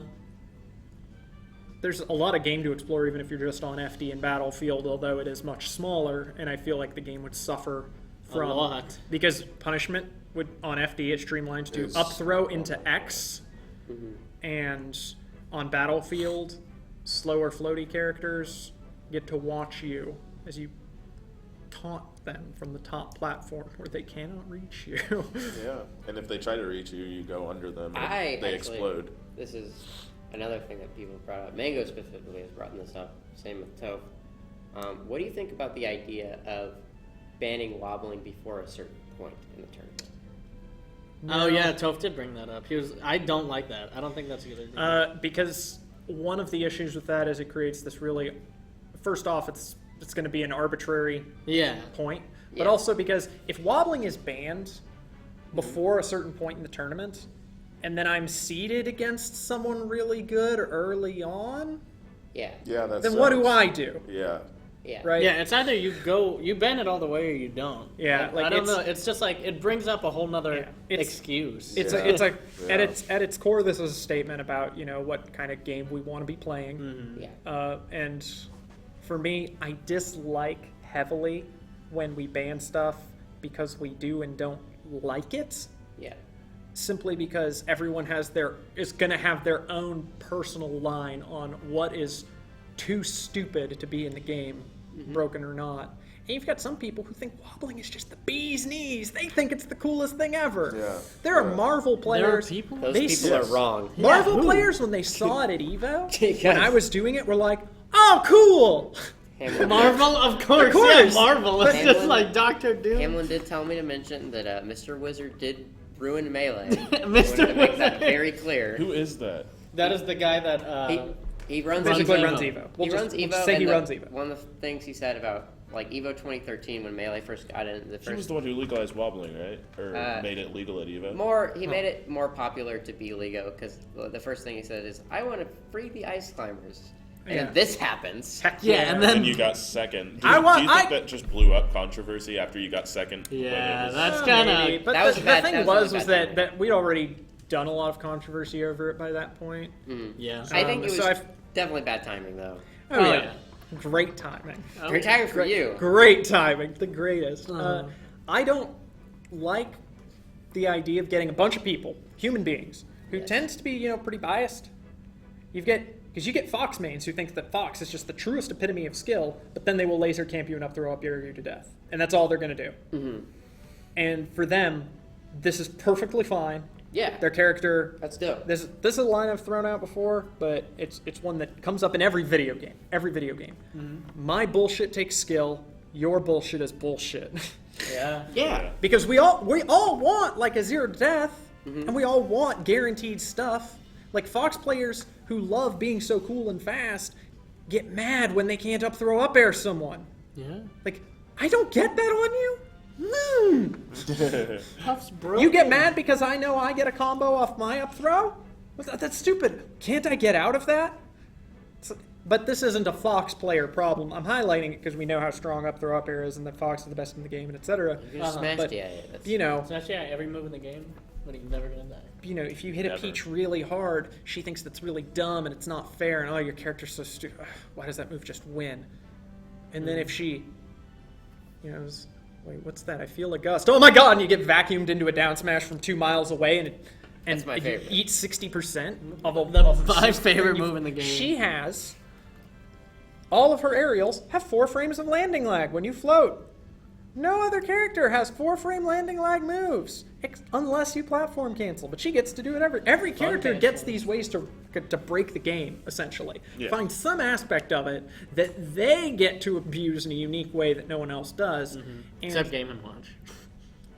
There's a lot of game to explore even if you're just on FD and Battlefield, although it is much smaller, and I feel like the game would suffer from A lot. because punishment would on FD it streamlines to Is- up throw into X, and on Battlefield, slower floaty characters get to watch you as you taunt them from the top platform where they cannot reach you. Yeah. And if they try to reach you, you go under them and I they actually- explode. This is another thing that people brought up. Mango specifically has brought this up. Same with Toph. What do you think about the idea of banning wobbling before a certain point in the tournament? Oh yeah, Toph did bring that up. I don't like that. I don't think that's a good idea. Because one of the issues with that is it creates this really. First off, it's going to be an arbitrary yeah. point, but Yeah. also because if wobbling is banned before a certain point in the tournament, and then I'm seeded against someone really good early on, Yeah. Yeah, that's. then what do I do? Yeah. Yeah. Right? Yeah, it's either you ban it all the way or you don't. Yeah, like I don't it's- know. It's just like it brings up a whole nother Yeah, it's- excuse. It's Yeah. a, it's like Yeah. at its core, this is a statement about what kind of game we want to be playing. Mm-hmm. Yeah. And for me, I dislike heavily when we ban stuff because we do and don't like it. Yeah. Simply because everyone is going to have their own personal line on what is too stupid to be in the game, broken or not. And you've got some people who think wobbling is just the bee's knees. They think it's the coolest thing ever. Yeah. There are Yeah. Marvel there are players. people. Those They people Yes. are wrong. Marvel who? players, when they saw it at Evo, Yes. when I was doing it, were like, "Oh, cool!" Hamlin, Marvel, of course. course. Yeah, Marvel. It's Hamlin- just like Doctor Doom. Hamlin did tell me to mention that Mr. Wizard did ruin Melee. I Mr. wanted to make that Wizard. very clear. Who is that? That is the guy that. He runs Basically Evo. runs Evo. We'll he just- runs we'll Evo. just say and he the- runs Evo. One of the things he said about like Evo 2013 when Melee first got in, the He was first the one who legalized wobbling, right? Or Uh, made it legal at Evo. he made it more popular to be legal because the first thing he said is, "I want to free the ice climbers," and Yeah. then this happens. Heck Yeah, and then- And you got second. Do, I want- do you think I- that just blew up controversy after you got second? when it Yeah, was- that's Oh, kind maybe. of. But That was the bad- thing that was was really bad that we'd already done a lot of controversy over it by that point. Yeah. I think it was so I've- definitely bad timing though. Oh, yeah. Great timing. Oh, Great timing for you. Great timing. The greatest. Uh-huh. I don't like the idea of getting a bunch of people, human beings, who Yes. tends to be, pretty biased. Because you get Fox mains who think that Fox is just the truest epitome of skill, but then they will laser camp you and up throw up you to death. And that's all they're going to do. Mm-hmm. And for them, this is perfectly fine. Yeah, Their character that's dope. This is a line I've thrown out before, but it's one that comes up in every video game. Every video game. My bullshit takes skill. Your bullshit is bullshit. Yeah. Yeah, Because we all want like a zero to death, and we all want guaranteed stuff. Like Fox players who love being so cool and fast get mad when they can't up throw up air someone. Yeah. Like, I don't get that on you. Puff's broken. You get mad because I know I get a combo off my up throw? That's stupid. Can't I get out of that? But this isn't a Fox player problem. I'm highlighting it because we know how strong up throw up air is and that Fox is the best in the game and etc. You just smashed But, that's you know, It's actually every move in the game, but he's never gonna die. you know, if you hit a Never. Peach really hard, she thinks that's really dumb and it's not fair, and oh, your character's so stupid. Why does that move just win? And then if she, you know, wait, what's that? I feel a gust. Oh my god! And you get vacuumed into a down smash from 2 miles away, and That's my you favorite. eat 60% of a. My favorite move in the game. She has. All of her aerials have 4 frames of landing lag when you float. No other character has 4-frame landing lag moves, unless you platform cancel. But she gets to do it every character cancel. gets these ways to break the game, essentially. Yeah. Find some aspect of it that they get to abuse in a unique way that no one else does. And Except Game & Watch.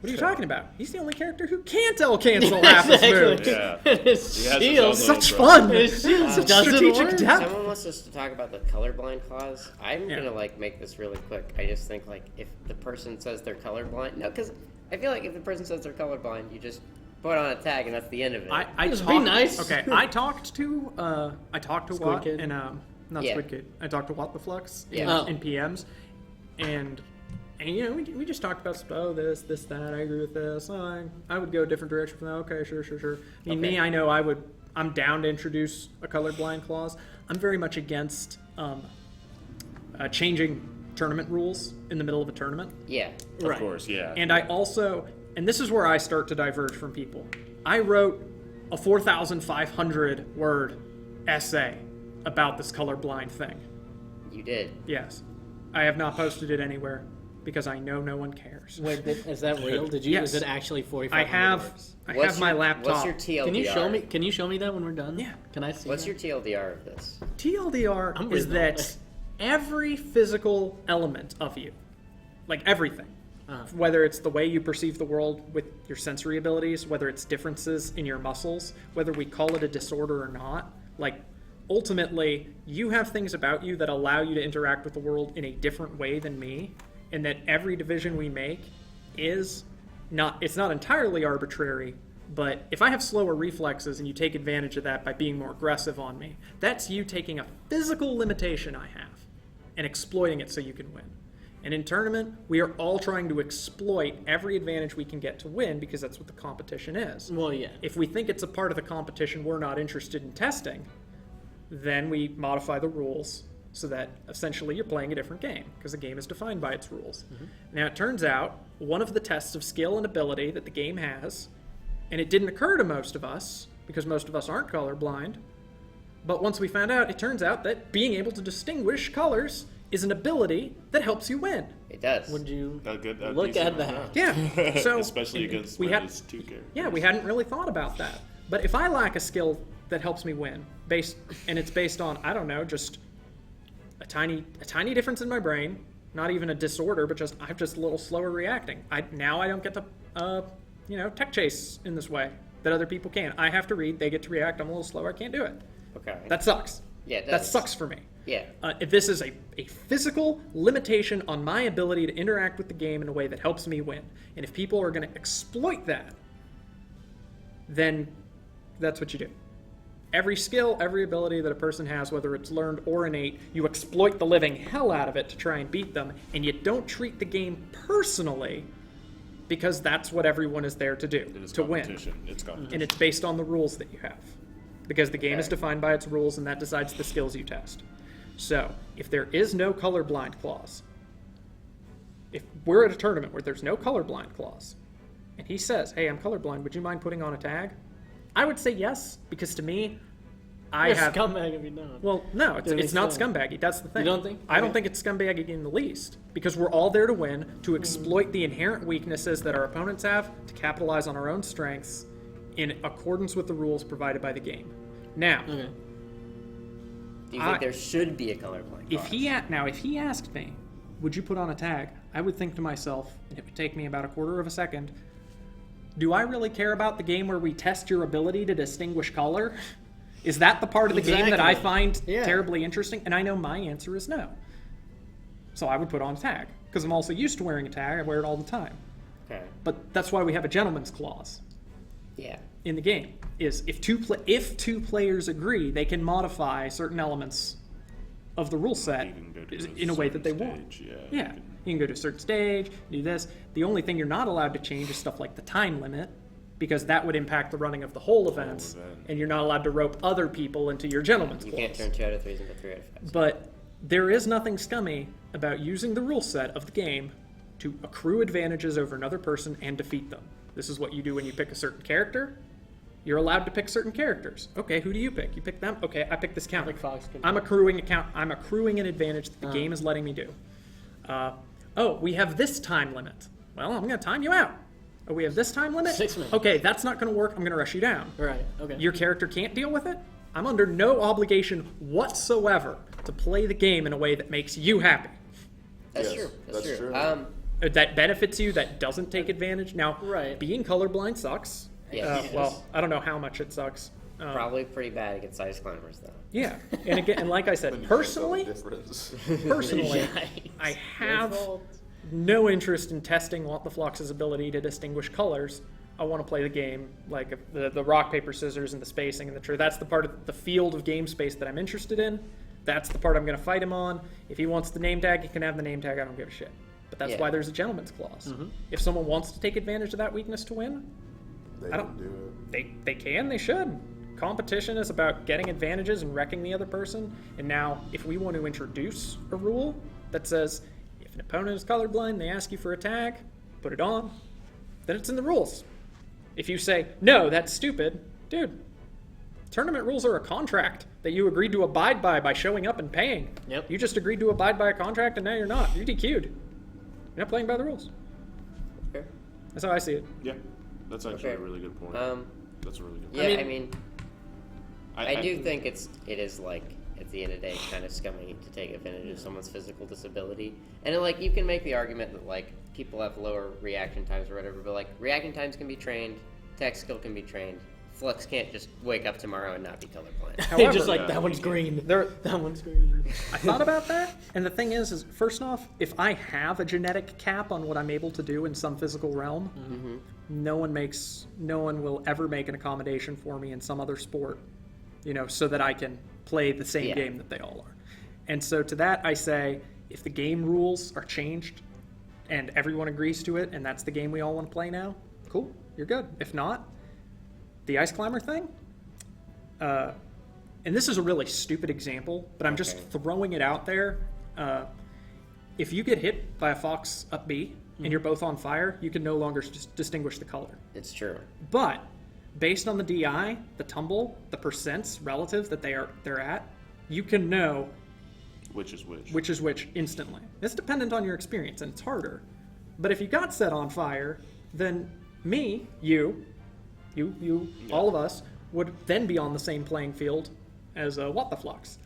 what are you talking about? He's the only character who can't cancel half his moves. Yeah. His He has his shield. own Such little fun! His shield Such doesn't strategic work. depth. Someone wants us to talk about the colorblind clause. I'm Yeah. gonna make this really quick. I just think if the person says they're colorblind, no, because I feel like if the person says they're colorblind, you just put on a tag and that's the end of it. I Just talked, be nice. Okay, I talked to Squid Watt Kid? and not Yeah. Squid Kid. I talked to Watt the Flux Yeah. Oh. in PMs, and you know we just talked about this that. I agree with this. I would go a different direction from that. Okay, sure. I mean, Okay. me, I know I'm down to introduce a colorblind clause. I'm very much against changing tournament rules in the middle of a tournament. yeah. Of course, yeah. And I also, and this is where I start to diverge from people. I wrote a 4,500 word essay about this colorblind thing. You did. Yes. I have not posted it anywhere because I know no one cares. Wait, is that real? Did you? Yes. Is it actually 45? I have my laptop. What's your TLDR? Can you show me? Can you show me that when we're done? Yeah. Can I see? What's that? your TLDR of this? TLDR I'm is reading all that this. every physical element of you, like everything, whether it's the way you perceive the world with your sensory abilities, whether it's differences in your muscles, whether we call it a disorder or not, like ultimately you have things about you that allow you to interact with the world in a different way than me, and that every division we make is not, it's not entirely arbitrary, but if I have slower reflexes and you take advantage of that by being more aggressive on me, that's you taking a physical limitation I have and exploiting it so you can win. And in tournament, we are all trying to exploit every advantage we can get to win because that's what the competition is. Well, yeah. If we think it's a part of the competition we're not interested in testing, then we modify the rules so that essentially you're playing a different game because the game is defined by its rules. Now, it turns out one of the tests of skill and ability that the game has, and it didn't occur to most of us because most of us aren't colorblind, but once we found out, it turns out that being able to distinguish colors is an ability that helps you win. It does. Would you That'd look be at something. that? Yeah. So Especially against we had, Liz 2 characters. yeah, we hadn't really thought about that. But if I lack a skill that helps me win, and it's based on, I don't know, just a tiny difference in my brain, not even a disorder, but I'm just a little slower reacting. Now I don't get to tech chase in this way that other people can. I have to read, they get to react, I'm a little slower, I can't do it. Okay. That sucks. Yeah, it That does. sucks for me. Yeah. If this is a physical limitation on my ability to interact with the game in a way that helps me win, and if people are going to exploit that, then that's what you do. Every skill, every ability that a person has, whether it's learned or innate, you exploit the living hell out of it to try and beat them, and you don't treat the game personally because that's what everyone is there to do, It is to win. competition. It's competition. And it's based on the rules that you have. Because the game is Okay. defined by its rules, and that decides the skills you test. So, if there is no colorblind clause, if we're at a tournament where there's no colorblind clause, and he says, hey, I'm colorblind, would you mind putting on a tag? I would say yes, because to me, I You're a have... scumbag if you don't. Well, no, Doing it's not so. scumbaggy. That's the thing. You don't think? I don't Okay. think it's scumbaggy in the least, because we're all there to win, to exploit the inherent weaknesses that our opponents have, to capitalize on our own strengths, in accordance with the rules provided by the game. Now, Okay. Do you think there should be a colorblind if clause? if he asked me, would you put on a tag? I would think to myself, and it would take me about a quarter of a second, do I really care about the game where we test your ability to distinguish color? Is that the part of the game that I Exactly. find Yeah. terribly interesting? And I know my answer is no. So I would put on a tag, because I'm also used to wearing a tag. I wear it all the time. Okay. But that's why we have a gentleman's clause Yeah. in the game, is if two players agree, they can modify certain elements of the rule set You can go to in a way that they want. stage, yeah. Yeah, you can go to a certain stage, do this. The only thing you're not allowed to change is stuff like the time limit, because that would impact the running of the whole events, event. and you're not allowed to rope other people into your gentleman's You clause. can't turn 2 out of 3s into 3 out of 5s. But there is nothing scummy about using the rule set of the game to accrue advantages over another person and defeat them. This is what you do when you pick a certain character. You're allowed to pick certain characters. Okay, who do you pick? You pick them? Okay, I pick this counter. Like Fox can I'm accruing an advantage that the game is letting me do. Oh, we have this time limit. Well, I'm going to time you out. Oh, we have this time limit? 6 minutes. Okay, that's not going to work. I'm going to rush you down. Right. Okay. Your character can't deal with it. I'm under no obligation whatsoever to play the game in a way that makes you happy. That's Yes, true. that's true. That benefits you, that doesn't take advantage. Now, Right. being colorblind sucks. Yes. Well, I don't know how much it sucks. Probably pretty bad against ice climbers, though. Yeah, and again, and like I said, When you can't tell the personally, difference. I have no interest in testing Flox's ability to distinguish colors. I want to play the game like the rock, paper, scissors, and the spacing and the tree. That's the part of the field of game space that I'm interested in. That's the part I'm going to fight him on. If he wants the name tag, he can have the name tag. I don't give a shit. But that's Yeah. why there's a gentleman's clause. If someone wants to take advantage of that weakness to win, They I can don't- do it. they can, they should. Competition is about getting advantages and wrecking the other person. And now, if we want to introduce a rule that says if an opponent is colorblind, they ask you for a tag, put it on, then it's in the rules. If you say, no, that's stupid, dude, tournament rules are a contract that you agreed to abide by showing up and paying. Yep. You just agreed to abide by a contract and now you're not. You're DQ'd. You're not playing by the rules. Okay. That's how I see it. Yeah, that's actually Okay. a really good point. That's a really good Yeah, point. I mean, I do think it is like at the end of the day kind of scummy to take advantage of someone's physical disability, and like you can make the argument that like people have lower reaction times or whatever, but like reaction times can be trained, tech skill can be trained. Flux can't just wake up tomorrow and not be colorblind. However, just like Yeah. that one's green. There, That one's green. I thought about that, and the thing is first off, if I have a genetic cap on what I'm able to do in some physical realm, no one will ever make an accommodation for me in some other sport, so that I can play the same Yeah. game that they all are. And so to that, I say, if the game rules are changed and everyone agrees to it, and that's the game we all want to play now, cool, you're good. If not, the ice climber thing, and this is a really stupid example, but I'm just throwing it out there. If you get hit by a fox up B and you're both on fire, you can no longer distinguish the color. It's true. But based on the DI, the tumble, the percents relative that they're at, you can know Which is which? which is which instantly. It's dependent on your experience, and it's harder. But if you got set on fire, then me, you, all of us, would then be on the same playing field as What the Flux.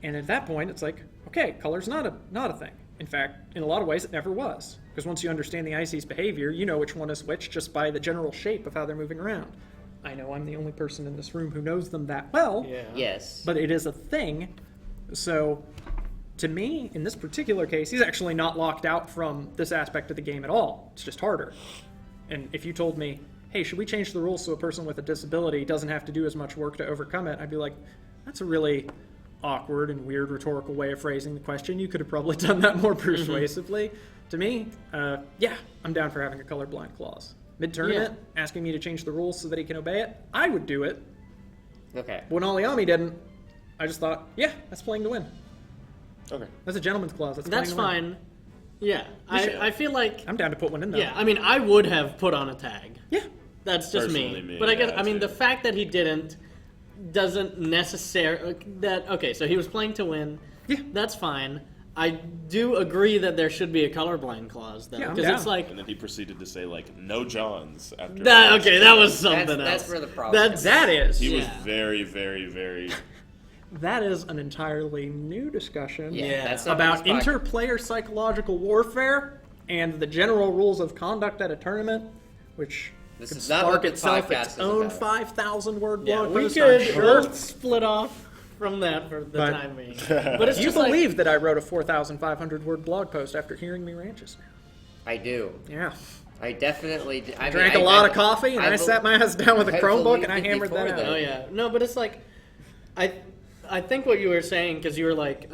And at that point, it's like, okay, color's not a thing. In fact, in a lot of ways, it never was. Because once you understand the IC's behavior, you know which one is which just by the general shape of how they're moving around. I know I'm the only person in this room who knows them that well, Yeah. Yes. but it is a thing. So, to me, in this particular case, he's actually not locked out from this aspect of the game at all. It's just harder. And if you told me, hey, should we change the rules so a person with a disability doesn't have to do as much work to overcome it, I'd be like, that's a really awkward and weird rhetorical way of phrasing the question. You could have probably done that more persuasively. To me, yeah, I'm down for having a colorblind clause. Mid-tournament, asking me to change the rules so that he can obey it, I would do it. Okay. When Aliami didn't, I just thought, yeah, that's playing to win. Okay. That's a gentleman's clause. That's That's playing to win. fine. Yeah. I feel like, I'm down to put one in, though. yeah, I mean, I would have put on a tag. Yeah. That's just Personally, me. me, But I guess, yeah, I mean, too. the fact that he didn't doesn't necessarily, okay, so he was playing to win. Yeah. That's fine. I do agree that there should be a colorblind clause, though. Yeah, I'm Because it's down. like, And then he proceeded to say, like, no Johns after that, okay, that was something That's else. where the problem is. That is. He was Yeah. very, very, very... That is an entirely new discussion Yeah, that's not about this podcast. interplayer psychological warfare and the general rules of conduct at a tournament, which This could is not spark what the itself podcast its is own about. 5,000-word Yeah, blog we post, could I'm sure. both split off from that for the But- time being. But it's Do you just like, believe that I wrote a 4,500-word blog post after hearing me rant just now? I do. Yeah. I definitely do. I Drank mean, a lot of coffee, and I bel- sat my ass down with a I Chromebook, and I believed it hammered that before out. oh yeah, no, but it's like, I think what you were saying, because you were like,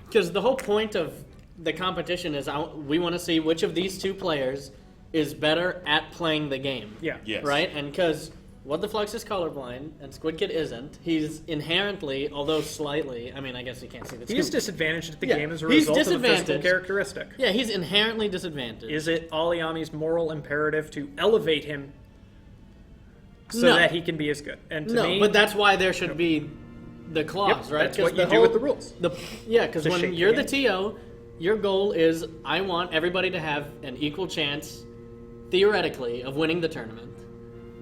because the whole point of the competition is we want to see which of these two players is better at playing the game. Yeah. Yes. Right? And because What the Flux is colorblind, and Squid Kid isn't, he's inherently, although slightly, I mean, I guess you can't see the He's scoop. disadvantaged at the Yeah, game as a he's result of a physical disadvantaged. characteristic. Yeah, he's inherently disadvantaged. Is it Aoyami's moral imperative to elevate him so No. that he can be as good? And to No, me, but that's why there should be the clause, Yep, right? that's 'Cause what you the do with the rules. Yeah, because To when shape the you're the game. TO, your goal is I want everybody to have an equal chance, theoretically, of winning the tournament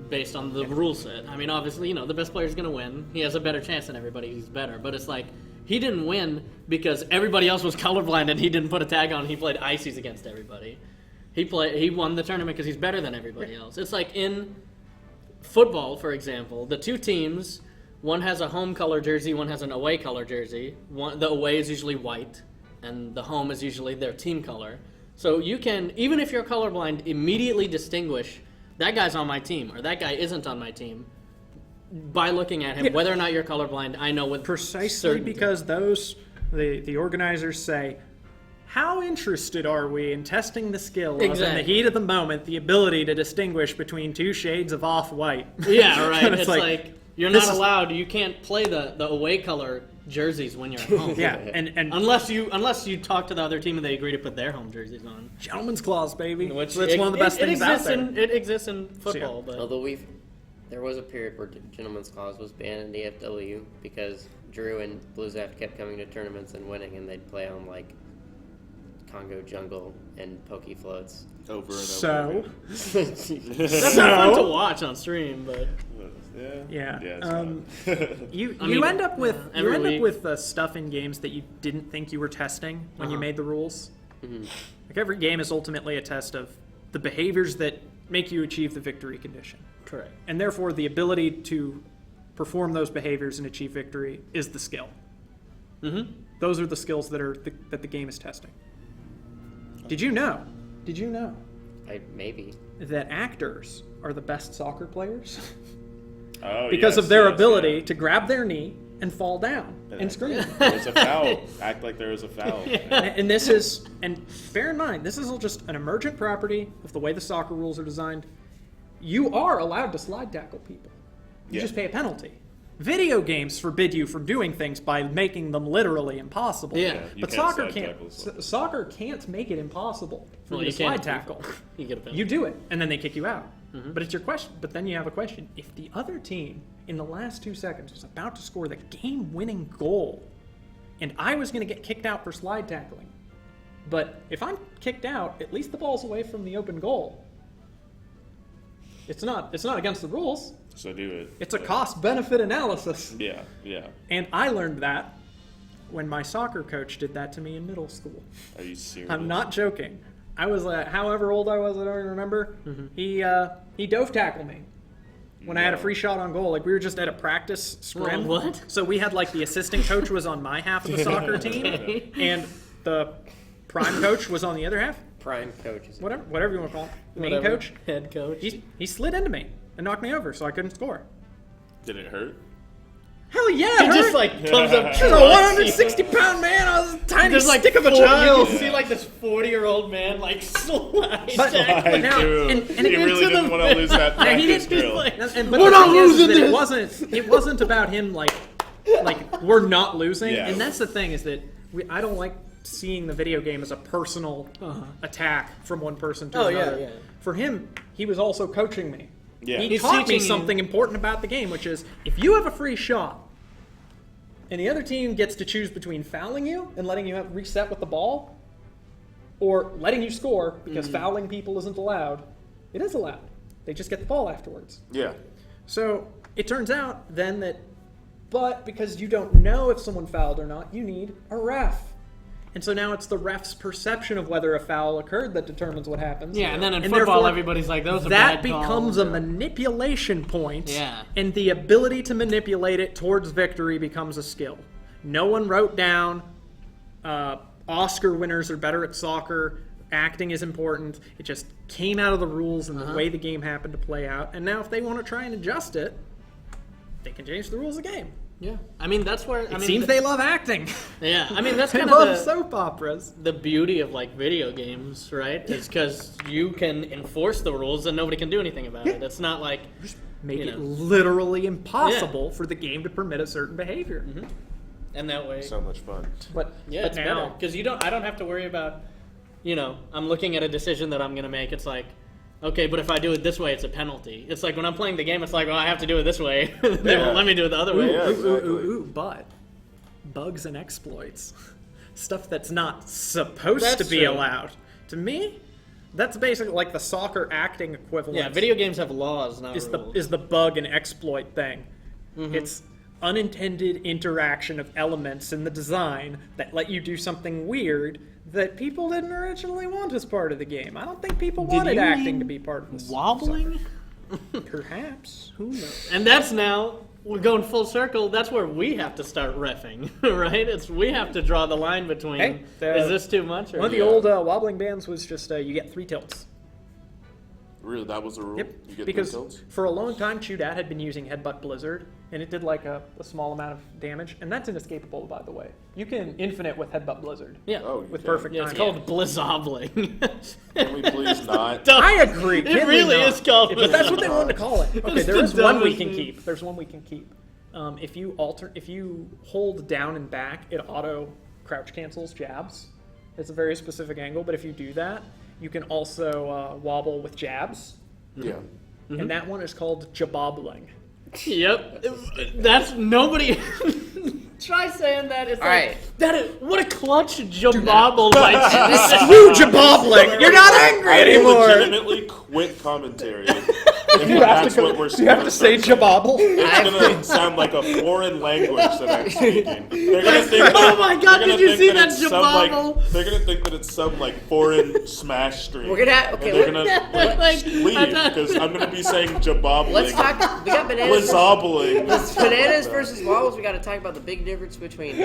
based on the rule set. I mean, obviously, the best player is going to win. He has a better chance than everybody who's better. But it's like, he didn't win because everybody else was colorblind and he didn't put a tag on. He played ices against everybody. He won the tournament because he's better than everybody else. It's like in football, for example, the two teams, one has a home color jersey, one has an away color jersey. The away is usually white, and the home is usually their team color. So you can, even if you're colorblind, immediately distinguish that guy's on my team or that guy isn't on my team by looking at him. Yeah. Whether or not you're colorblind, I know with precisely certainty. because the organizers say, how interested are we in testing the skill of, in the Exactly. heat of the moment, the ability to distinguish between two shades of off-white? Yeah, right. And it's like you're this not is- allowed. You can't play the away color jerseys when you're at home. Yeah, and Unless you talk to the other team and they agree to put their home jerseys on. gentleman's clause, baby. Which That's one of the best things out there. It exists in football, but Although there was a period where Gentleman's Clause was banned in the FW because Drew and Bluezap kept coming to tournaments and winning, and they'd play on like Congo Jungle and Poke Floats. Over and over. So, that's not fun to watch on stream. But yeah. it's You I mean, end up with every week. stuff in games that you didn't think you were testing when you made the rules. Mm-hmm. Like every game is ultimately a test of the behaviors that make you achieve the victory condition, correct. and therefore the ability to perform those behaviors and achieve victory is the skill. Mm-hmm. Those are the skills that the game is testing. Did you know Maybe. that actors are the best soccer players? Oh, Because yes, of their yes, ability yeah. to grab their knee and fall down and scream. There's a foul. Act like there was a foul. And this is, and bear in mind, this is all just an emergent property of the way the soccer rules are designed. You are allowed to slide tackle people. You Yeah. just pay a penalty. Video games forbid you from doing things by making them literally impossible. Yeah. You But can't soccer slide can't. tackle, so- Soccer can't make it impossible for Well, you you to slide can't. tackle. You get a penalty. You do it, and then they kick you out. But it's your question. But then you have a question. If the other team, in the last 2 seconds, was about to score the game-winning goal, and I was going to get kicked out for slide tackling, but if I'm kicked out, at least the ball's away from the open goal. It's not against the rules. So do it. It's a cost-benefit analysis. Yeah, yeah. And I learned that when my soccer coach did that to me in middle school. Are you serious? I'm not joking. I was however old I was, I don't even remember. He dove tackled me when I had a free shot on goal. Like we were just at a practice scrim. Well, what? So we had like the assistant coach was on my half of the soccer team, and the prime coach was on the other half. Prime coaches. Whatever you want to call it. Main Whatever. coach. Head coach. He slid into me and knocked me over, so I couldn't score. Did it hurt? Hell yeah! He it just hurt. like comes up. I was a 160-pound man. I was a tiny There's like stick of a 40 child. You can see like this 40-year-old man like slide. But now, Dude, and he really into didn't the- want to lose that Yeah, he practice didn't drill. like- but We're the not thing is losing that this! It wasn't about him like we're not losing. Yeah. And that's the thing is that I don't like seeing the video game as a personal attack from one person to Oh, yeah, another. yeah. For him, he was also coaching me. Yeah. He He's taught me teaching you- something important about the game, which is if you have a free shot and the other team gets to choose between fouling you and letting you have reset with the ball, or letting you score because fouling people isn't allowed, it is allowed. They just get the ball afterwards. Yeah. So it turns out then that, but because you don't know if someone fouled or not, you need a ref. And so now it's the ref's perception of whether a foul occurred that determines what happens. Yeah, and then in And football, therefore, everybody's like, those are that bad calls. becomes a manipulation point, Yeah. and the ability to manipulate it towards victory becomes a skill. No one wrote down Oscar winners are better at soccer, acting is important. It just came out of the rules and the way the game happened to play out. And now if they want to try and adjust it, they can change the rules of the game. Yeah, I mean that's where It seems they love acting. Yeah, I mean that's They kind love of soap operas. the beauty of like video games, right? Is because you can enforce the rules and nobody can do anything about it. It's not like Make you it know. literally impossible for the game to permit a certain behavior. and that way. So much fun. But Yeah, but it's better now, because I don't have to worry about, I'm looking at a decision that I'm gonna make. It's like, okay, but if I do it this way, it's a penalty. It's like when I'm playing the game, it's like, well, I have to do it this way. They Yeah. won't let me do it the other way. Yeah, exactly. but bugs and exploits, stuff that's not supposed That's to be true. allowed. To me, that's basically like the soccer acting equivalent. Yeah, video games have laws, not rules. is the bug and exploit thing. Mm-hmm. It's unintended interaction of elements in the design that let you do something weird that people didn't originally want as part of the game. I don't think people wanted you acting mean to be part of this. wobbling. Perhaps. Who knows? And that's now we're going full circle. That's where we have to start reffing, right? We have to draw the line between Hey, is this too much? Or One of the Yeah. old wobbling bands was just you get 3 tilts. Really, that was a rule? Yep. You get Because 3 tilts? for a long time, Chudat had been using Headbutt Blizzard, and it did like a small amount of damage, and that's inescapable, by the way. You can infinite with Headbutt Blizzard. Yeah. Oh, you With can. perfect Yeah, it's timing. called blizzobling. Can we please not? I agree. It Can we really not? is called But that's what they blizzobling. wanted to call it. Okay, It's there the is one we dumbest can thing. keep. There's one we can keep. If you hold down and back, it auto crouch cancels jabs. It's a very specific angle, but if you do that, you can also wobble with jabs, Yeah. Mm-hmm. and that one is called jabobbling. Yep. That's nobody. Try saying that. It's All like right. that. What a clutch jabobble by Screw jabobbling! You're not angry I anymore! legitimately quit commentary. If that's what we're You have to say jabobble? It's gonna sound like a foreign language that I'm speaking. They're gonna think Oh my God, they're gonna did you think see that it's some, like, jabobble? they're gonna think that it's some like foreign Smash stream. We're gonna have- okay, And they're let- gonna Like, leave because I'm gonna be saying jabobbling. Let's talk. We got bananas. Blizobbling. Bananas versus wobbles. We got to talk about the big difference between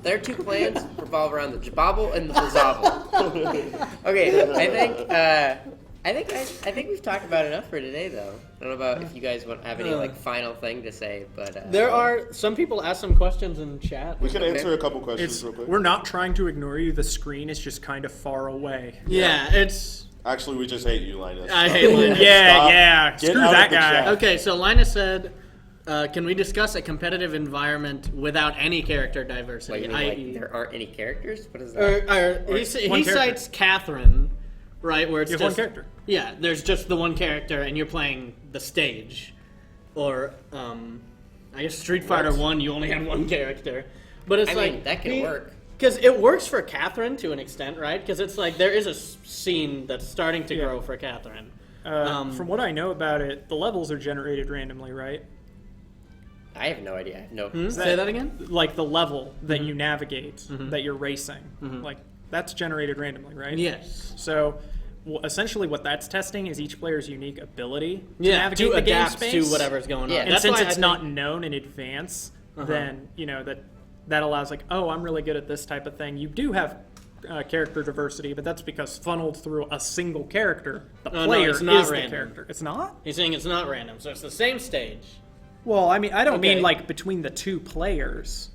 their two clans revolve around the jabobble and the blizobble. Okay, I think we've talked about enough for today, though. I don't know about if you guys have any like final thing to say, but There are some people ask some questions in chat. We can answer a couple questions real quick. We're not trying to ignore you. The screen is just kind of far away. Yeah, it's. Actually, we just hate you, Linus. I hate Linus. Yeah, Get screw out that of the guy. chat. Okay, so Linus said, "Can we discuss a competitive environment without any character diversity?" like, you mean, like there aren't any characters. What is that? He one character. cites Catherine, right? Where it's You have just one character. Yeah, there's just the one character, and you're playing the stage. Or, I guess Street Fighter 1, you only had one character. But it's I like mean, that can work. because it works for Catherine to an extent, right? Because it's like there is a scene that's starting to grow for Catherine. From what I know about it, the levels are generated randomly, right? I have no idea. I have no. Say that again. Like the level that you navigate, that you're racing, like that's generated randomly, right? Yes. So, essentially, what that's testing is each player's unique ability to Yeah, navigate to the game adapt space. to whatever's going on. Yeah. And That's since why I it's think- not known in advance, then that allows like, oh, I'm really good at this type of thing. You do have character diversity, but that's because funneled through a single character, the No, player it's not is random. the character. It's not. He's saying it's not random, so it's the same stage. Well, I mean, I don't Okay. mean like between the two players.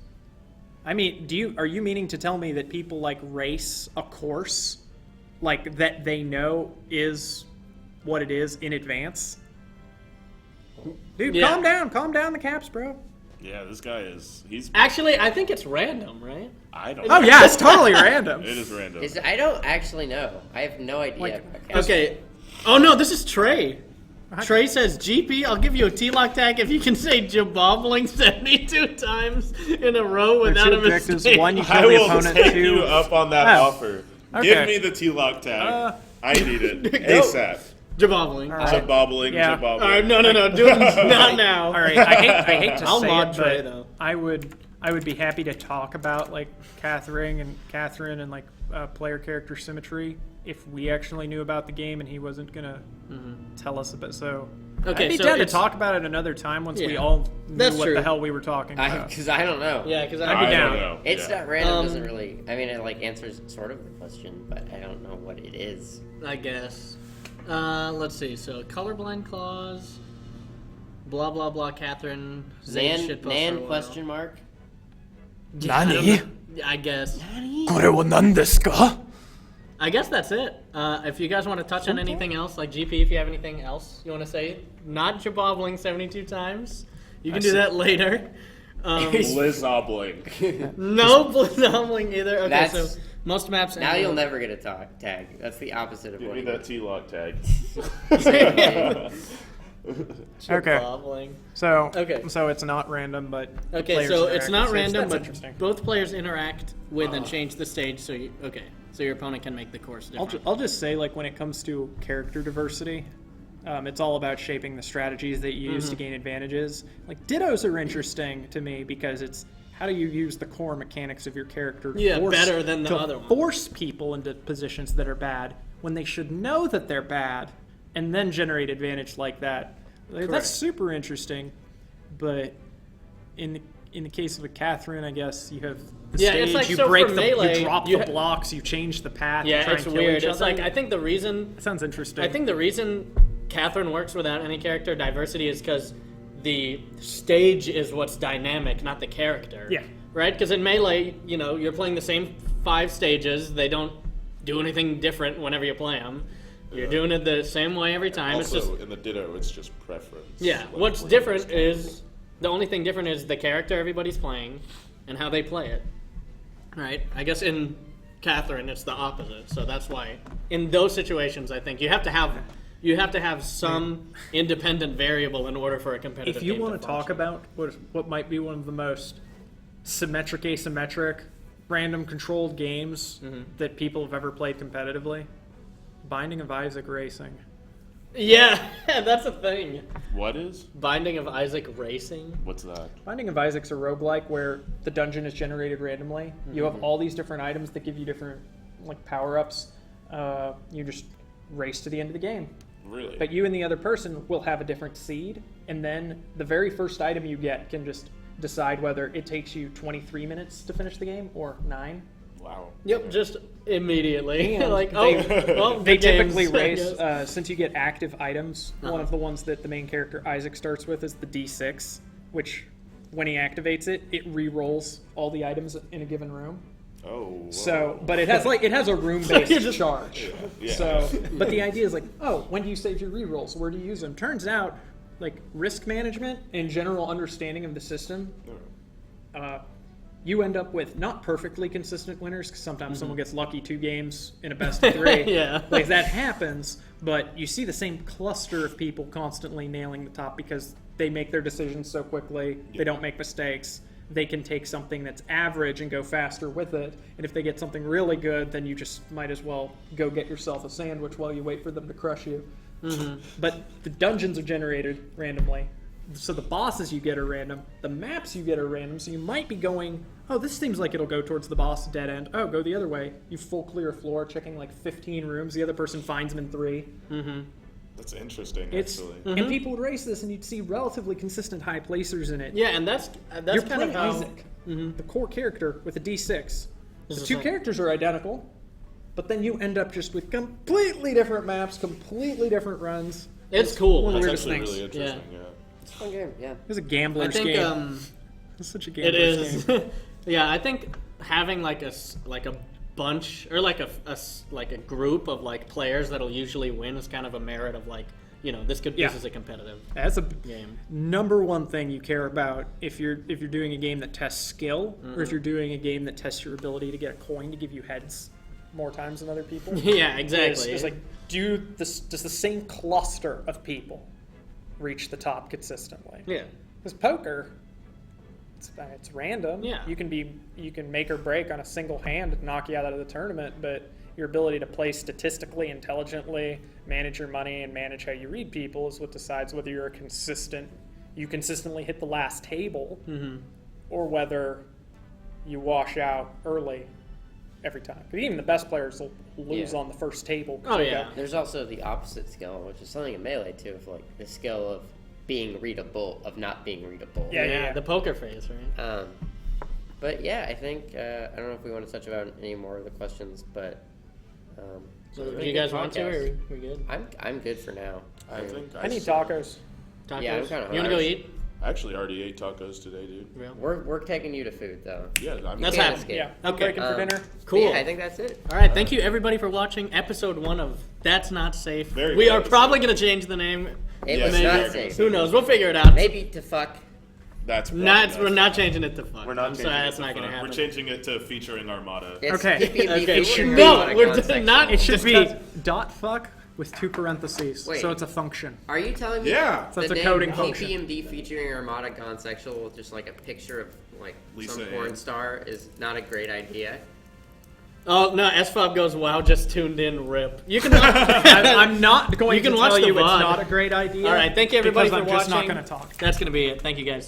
I mean, are you meaning to tell me that people like race a course, like that they know is what it is in advance? Dude, Yeah. calm down the caps, bro. Yeah, this guy he's Actually, I think it's random, right? I don't Oh know. yeah, it's totally random. It is random. I don't actually know. I have no idea. Like, about Catherine. Okay. Oh no, this is Trey. Trey says, "GP, I'll give you a T-lock tag if you can say jabobbling 72 times in a row without two a objectives. mistake." One, you I kill the will opponent. take Two, you up on that Oh. offer. Okay. Give me the T-lock tag. I need it ASAP. Jabobbling. Jabobbling, Yeah. jabobbling. All right, no, do it not now. all right, I hate to I'll say mod it, Trey, but though. I would be happy to talk about like Catherine and like player character symmetry if we actually knew about the game and he wasn't gonna tell us about. So Okay, I'd be so down to it's- talk about it another time once we Yeah. all knew That's what true. the hell we were talking about. Because I don't know. Yeah, because I'd be I down. don't know. It's Yeah. not random. Doesn't really. I mean, it like answers sort of the question, but I don't know what it is. I guess. Let's see. So colorblind clause. blah blah blah. Catherine Nan question mark. Nani? I guess. これは何ですか? I guess that's it. If you guys want to touch on anything else, like GP, if you have anything else you want to say, not jabobbling 72 times. You can do that later. Blizzobling. No blizzobling either. Okay, That's- so most maps. Now you'll never get a tag. That's the opposite of Give what me he that T-lock tag. Okay. Jabobbling. So Okay. so it's not random, but the Okay, players so interact it's not with the stage. random, That's but interesting. both players interact with and change the stage. So so your opponent can make the course different. I'll just say, like, when it comes to character diversity, it's all about shaping the strategies that you use to gain advantages. Like, dittos are interesting to me because it's how do you use the core mechanics of your character to better than the to other one. force people into positions that are bad when they should know that they're bad and then generate advantage like that. Like, Correct. that's super interesting, but in the case of a Catherine, I guess you have the Yeah, stage, it's like, you so break for the, melee, you drop you the ha- blocks, you change the path. you Yeah, try it's and kill weird. each It's other. like I think the reason That sounds interesting. I think the reason Catherine works without any character diversity is because the stage is what's dynamic, not the character. Yeah. Right? Because in Melee, you're playing the same 5 stages. They don't do anything different whenever you play them. You're doing it the same way every time. Also, it's just in the Ditto, it's just preference. yeah. Like, What's we're different just- is the only thing different is the character everybody's playing and how they play it. Right? I guess in Catherine, it's the opposite. So that's why in those situations, I think you have to have some independent variable in order for a competitive. if you game want to talk function. about what might be one of the most symmetric, asymmetric, random controlled games that people have ever played competitively, Binding of Isaac Racing. Yeah, that's a thing. What is? Binding of Isaac Racing. What's that? Binding of Isaac's a roguelike where the dungeon is generated randomly. You have all these different items that give you different power-ups. You just race to the end of the game. Really? But you and the other person will have a different seed, and then the very first item you get can just decide whether it takes you 23 minutes to finish the game or 9. Wow. Yep, just immediately. And like, they- well, They good games, typically I race, guess. since you get active items, one of the ones that the main character Isaac starts with is the D6, which when he activates it, it re-rolls all the items in a given room. Oh. Whoa. So, but it has a room-based you're just- charge. Yeah. So, but the idea is when do you save your re-rolls? Where do you use them? Turns out, risk management and general understanding of the system, you end up with not perfectly consistent winners because sometimes someone gets lucky 2 games in a best of 3. Yeah. That happens, but you see the same cluster of people constantly nailing the top because they make their decisions so quickly. They don't make mistakes. They can take something that's average and go faster with it. And if they get something really good, then you just might as well go get yourself a sandwich while you wait for them to crush you. But the dungeons are generated randomly. So the bosses you get are random. The maps you get are random. So you might be going, oh, this seems like it'll go towards the boss dead end. Oh, go the other way. You full clear a floor, checking 15 rooms. The other person finds them in 3. That's interesting, It's actually. and people would race this, and you'd see relatively consistent high placers in it. Yeah, and that's You're kind of playing how. Isaac, the core character, with a D6. The is 2 like- characters are identical, but then you end up just with completely different maps, completely different runs. It's cool. one of the That's weirdest actually things. really interesting, yeah. It's a fun game. Yeah. It's a I gambler's think game. It's such a it gambler's is. game. Yeah, I think having a bunch or a group of players that'll usually win is kind of a merit of this Yeah. is a competitive That's a game. number one thing you care about if you're doing a game that tests skill, or if you're doing a game that tests your ability to get a coin to give you heads more times than other people. Yeah, exactly. Is does the same cluster of people reach the top consistently? Yeah. Because poker, it's random. Yeah. You can make or break on a single hand to knock you out of the tournament, but your ability to play statistically intelligently, manage your money, and manage how you read people is what decides whether you consistently hit the last table, or whether you wash out early every time. 'Cause even the best players will lose Yeah. on the first table. Oh, yeah. There's also the opposite skill, which is something in Melee too, of the skill of being readable, of not being readable. Yeah. The poker face, right? But yeah, I think I don't know if we want to touch about any more of the questions, but Do you guys want to, or are we good? I'm good for now. I think I need tacos. Tacos? Yeah, I'm kinda You want to go hungry. eat? I actually already ate tacos today, dude. Real? We're taking you to food though. Yeah, I'm That's Can't happening. escape. Yeah. I'm Okay. breaking for dinner. Cool. Yeah, I think that's it. All right, thank you everybody for watching episode 1 of That's Not Safe. Very we good are episode. probably going to change the name. It Yes, was we not are. safe. Who knows? We'll figure it out. Maybe to fuck. That's probably Not, we're best. not changing it to fuck. We're not I'm changing sorry, it that's to not going to fuck. happen. We're changing it to featuring Armada. It's Okay. PPMD Okay, featuring no, Armada we're concept. not. It should be discuss- dot fuck with 2 parentheses, Wait. so it's a function. Are you telling me Yeah. So the it's a name coding function. PPMD featuring Armada Gonsexual with just like a picture of like Lisa some Ann. porn star is not a great idea? Oh, no, SFOB goes, wow, just tuned in, rip. You can I'm not going You can to watch tell the you it's VOD. not a great idea. All right, thank you everybody because for I'm just not watching. going to talk. That's going to be it. Thank you guys.